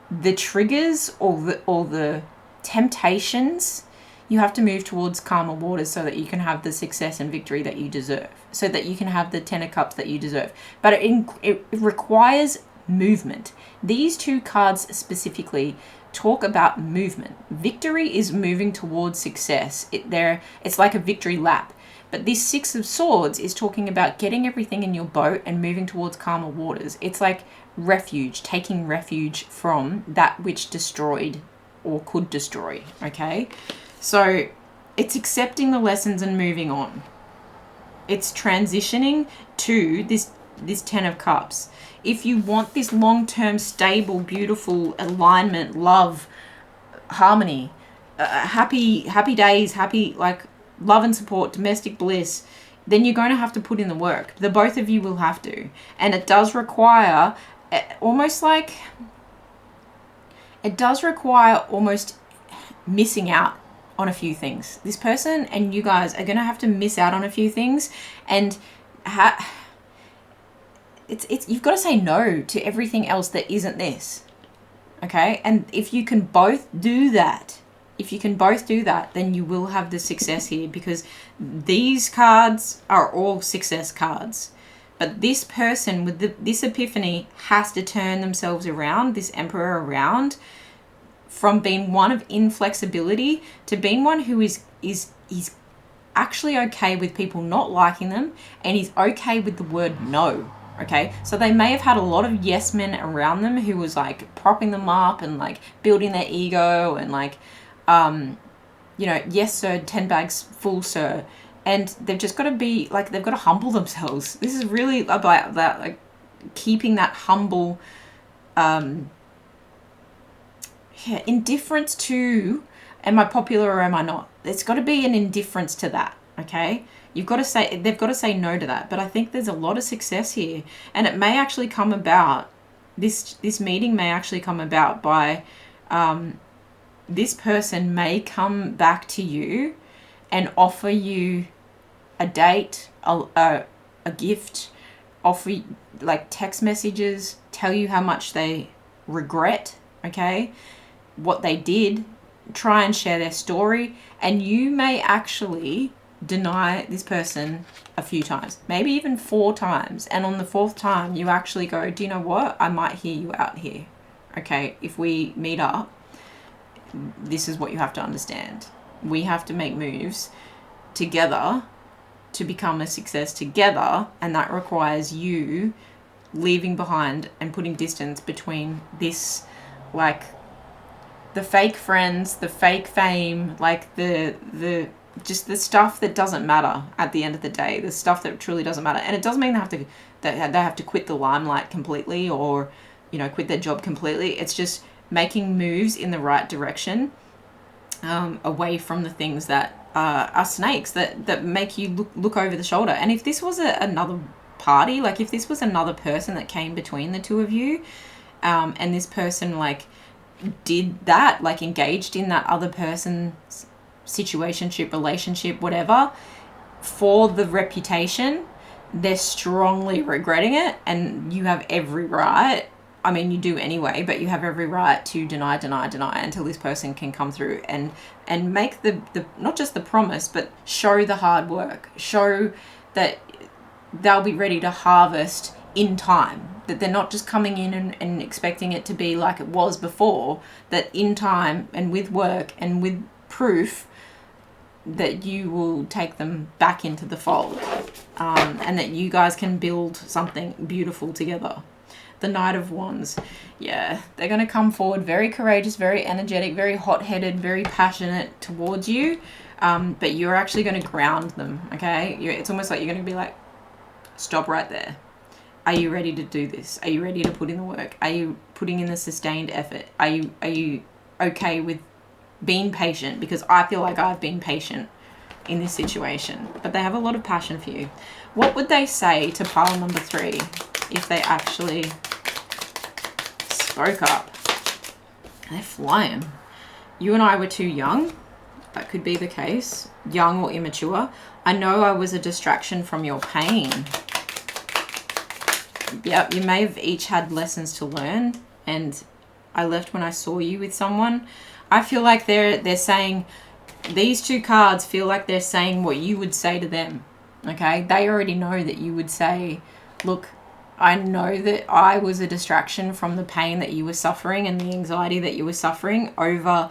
the triggers or the temptations. You have to move towards calmer waters so that you can have the success and victory that you deserve, so that you can have the Ten of Cups that you deserve. But it requires movement. These two cards specifically talk about movement. Victory is moving towards success. It's like a victory lap. But this Six of Swords is talking about getting everything in your boat and moving towards calmer waters. It's like refuge, taking refuge from that which destroyed or could destroy, okay? So it's accepting the lessons and moving on. It's transitioning to this Ten of Cups. If you want this long-term, stable, beautiful alignment, love, harmony, happy days, happy like love and support, domestic bliss, then you're going to have to put in the work. The both of you will have to. And it does require almost missing out on a few things. This person and you guys are going to have to miss out on a few things, and you've got to say no to everything else that isn't this. Okay? And if you can both do that, then you will have the success here, because these cards are all success cards. But this person with this epiphany has to turn themselves around, this Emperor around, from being one of inflexibility to being one who is actually okay with people not liking them, and is okay with the word no. Okay, so they may have had a lot of yes men around them who was like propping them up and like building their ego and like, yes sir, 10 bags full sir. And they've just got to be like, they've got to humble themselves. This is really about that, like keeping that humble, indifference to, am I popular or am I not? It's got to be an indifference to that. Okay. They've got to say no to that. But I think there's a lot of success here, and it may actually come about, this meeting may actually come about by, this person may come back to you and offer you a date, a gift, offer like text messages, tell you how much they regret, okay, what they did, try and share their story, and you may actually deny this person a few times, maybe even 4 times. And on the 4th time, you actually go, do you know what? I might hear you out here. Okay, if we meet up, this is what you have to understand. We have to make moves together to become a success together, and that requires you leaving behind and putting distance between this, like, the fake friends, the fake fame, like the just the stuff that doesn't matter at the end of the day, the stuff that truly doesn't matter. And it doesn't mean they have to quit the limelight completely, or, you know, quit their job completely. It's just making moves in the right direction, away from the things that are snakes that make you look over the shoulder. And if this was another party, like if this was another person that came between the two of you, and this person like did that, like engaged in that other person's situationship, relationship, whatever, for the reputation, they're strongly regretting it, and you have every right. I mean, you do anyway, but you have every right to deny until this person can come through and make the not just the promise, but show the hard work, show that they'll be ready to harvest in time, that they're not just coming in and expecting it to be like it was before, that in time and with work and with proof that you will take them back into the fold, and that you guys can build something beautiful together. The Knight of Wands, yeah, they're going to come forward very courageous, very energetic, very hot-headed, very passionate towards you, but you're actually going to ground them, okay? It's almost like you're going to be like, stop right there. Are you ready to do this? Are you ready to put in the work? Are you putting in the sustained effort? Are you okay with being patient? Because I feel like I've been patient in this situation, but they have a lot of passion for you. What would they say to pile number 3 if they actually spoke up? They're flying. You and I were too young. That could be the case. Young or immature. I know I was a distraction from your pain. Yep, you may have each had lessons to learn, and I left when I saw you with someone. I feel like they're saying, these 2 cards feel like they're saying what you would say to them. Okay? They already know that you would say, look, I know that I was a distraction from the pain that you were suffering and the anxiety that you were suffering over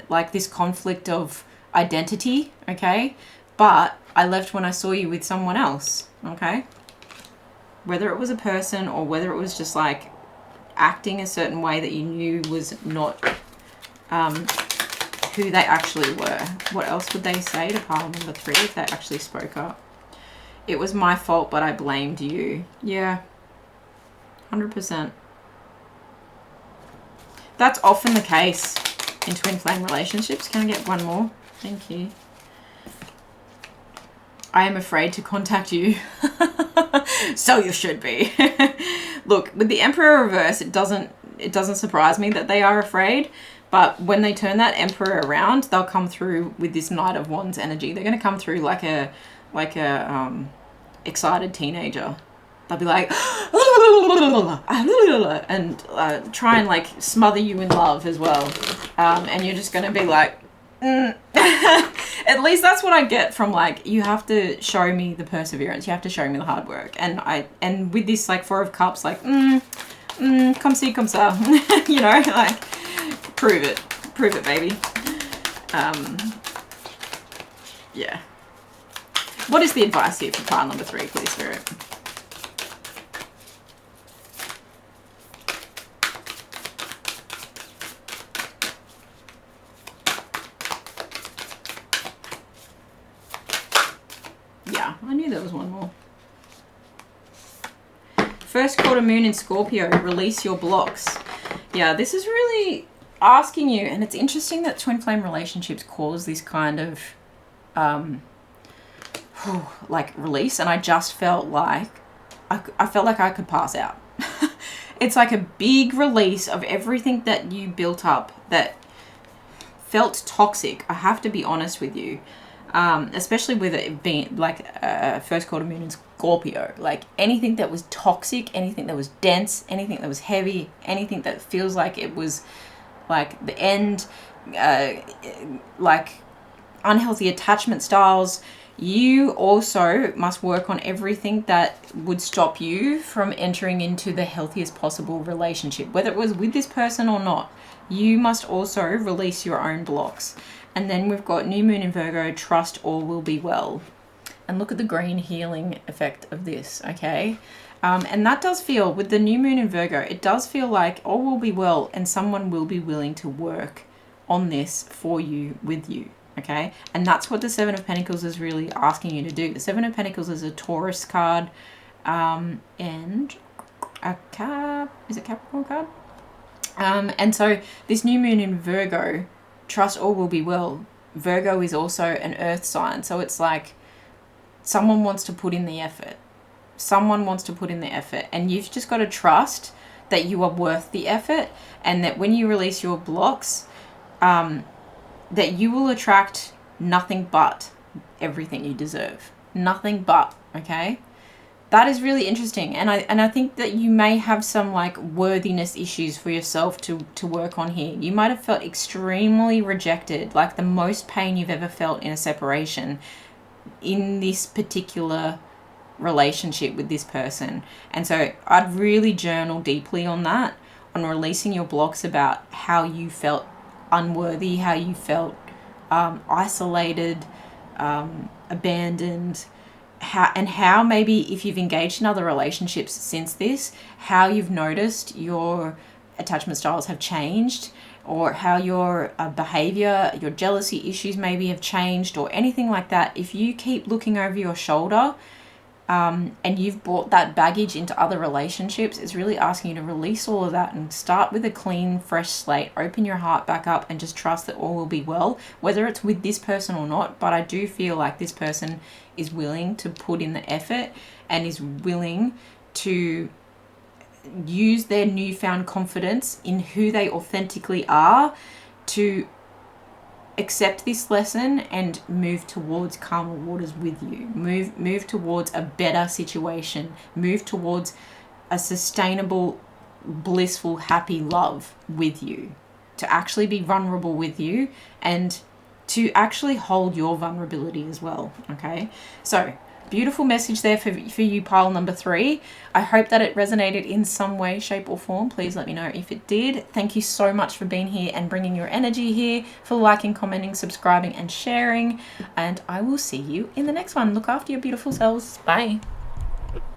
like this conflict of identity, okay? But I left when I saw you with someone else, okay? Whether it was a person or whether it was just like acting a certain way that you knew was not who they actually were. What else would they say to pile number 3 if they actually spoke up? It was my fault, but I blamed you. Yeah. 100%. That's often the case in twin flame relationships. Can I get one more? Thank you. I am afraid to contact you. So you should be. Look, with the Emperor reverse, it doesn't surprise me that they are afraid. But when they turn that Emperor around, they'll come through with this Knight of Wands energy. They're going to come through like a excited teenager. They'll be like, and try and like smother you in love as well. And you're just going to be like, At least that's what I get from like, you have to show me the perseverance. You have to show me the hard work. And with this like 4 of Cups, like, come see, come ça. You know, like, prove it, baby. Yeah. What is the advice here for pile number 3, please, Spirit? Yeah, I knew there was one more. First quarter moon in Scorpio, release your blocks. Yeah, this is really asking you, and it's interesting that twin flame relationships cause this kind of like release, and I just felt like I felt like I could pass out. It's like a big release of everything that you built up that felt toxic. I have to be honest with you, especially with it being like first quarter moon in Scorpio. Like anything that was toxic, anything that was dense, anything that was heavy, anything that feels like it was like the end, like unhealthy attachment styles. You also must work on everything that would stop you from entering into the healthiest possible relationship, whether it was with this person or not. You must also release your own blocks. And then we've got New Moon in Virgo, trust all will be well. And look at the green healing effect of this, okay? And that does feel, with the New Moon in Virgo, it does feel like all will be well and someone will be willing to work on this for you, with you. Okay, and that's what the Seven of Pentacles is really asking you to do. The Seven of Pentacles is a Taurus card, and a is it Capricorn card? And so this New Moon in Virgo, trust all will be well. Virgo is also an earth sign, so it's like someone wants to put in the effort. Someone wants to put in the effort, and you've just got to trust that you are worth the effort, and that when you release your blocks, that you will attract nothing but everything you deserve. Nothing but, okay? That is really interesting. And I think that you may have some like worthiness issues for yourself to work on here. You might have felt extremely rejected, like the most pain you've ever felt in a separation in this particular relationship with this person. And so I'd really journal deeply on that, on releasing your blocks about how you felt unworthy, how you felt isolated, abandoned, how maybe if you've engaged in other relationships since this, how you've noticed your attachment styles have changed, or how your behavior, your jealousy issues maybe have changed, or anything like that. If you keep looking over your shoulder, and you've brought that baggage into other relationships, it's really asking you to release all of that and start with a clean, fresh slate. Open your heart back up and just trust that all will be well, whether it's with this person or not. But I do feel like this person is willing to put in the effort and is willing to use their newfound confidence in who they authentically are to accept this lesson and move towards calmer waters with you. Move towards a better situation. Move towards a sustainable, blissful, happy love with you. To actually be vulnerable with you and to actually hold your vulnerability as well. Okay? So, beautiful message there for you, pile number 3. I hope that it resonated in some way, shape or form. Please let me know if it did. Thank you so much for being here and bringing your energy here, for liking, commenting, subscribing and sharing. And I will see you in the next one. Look after your beautiful selves. Bye.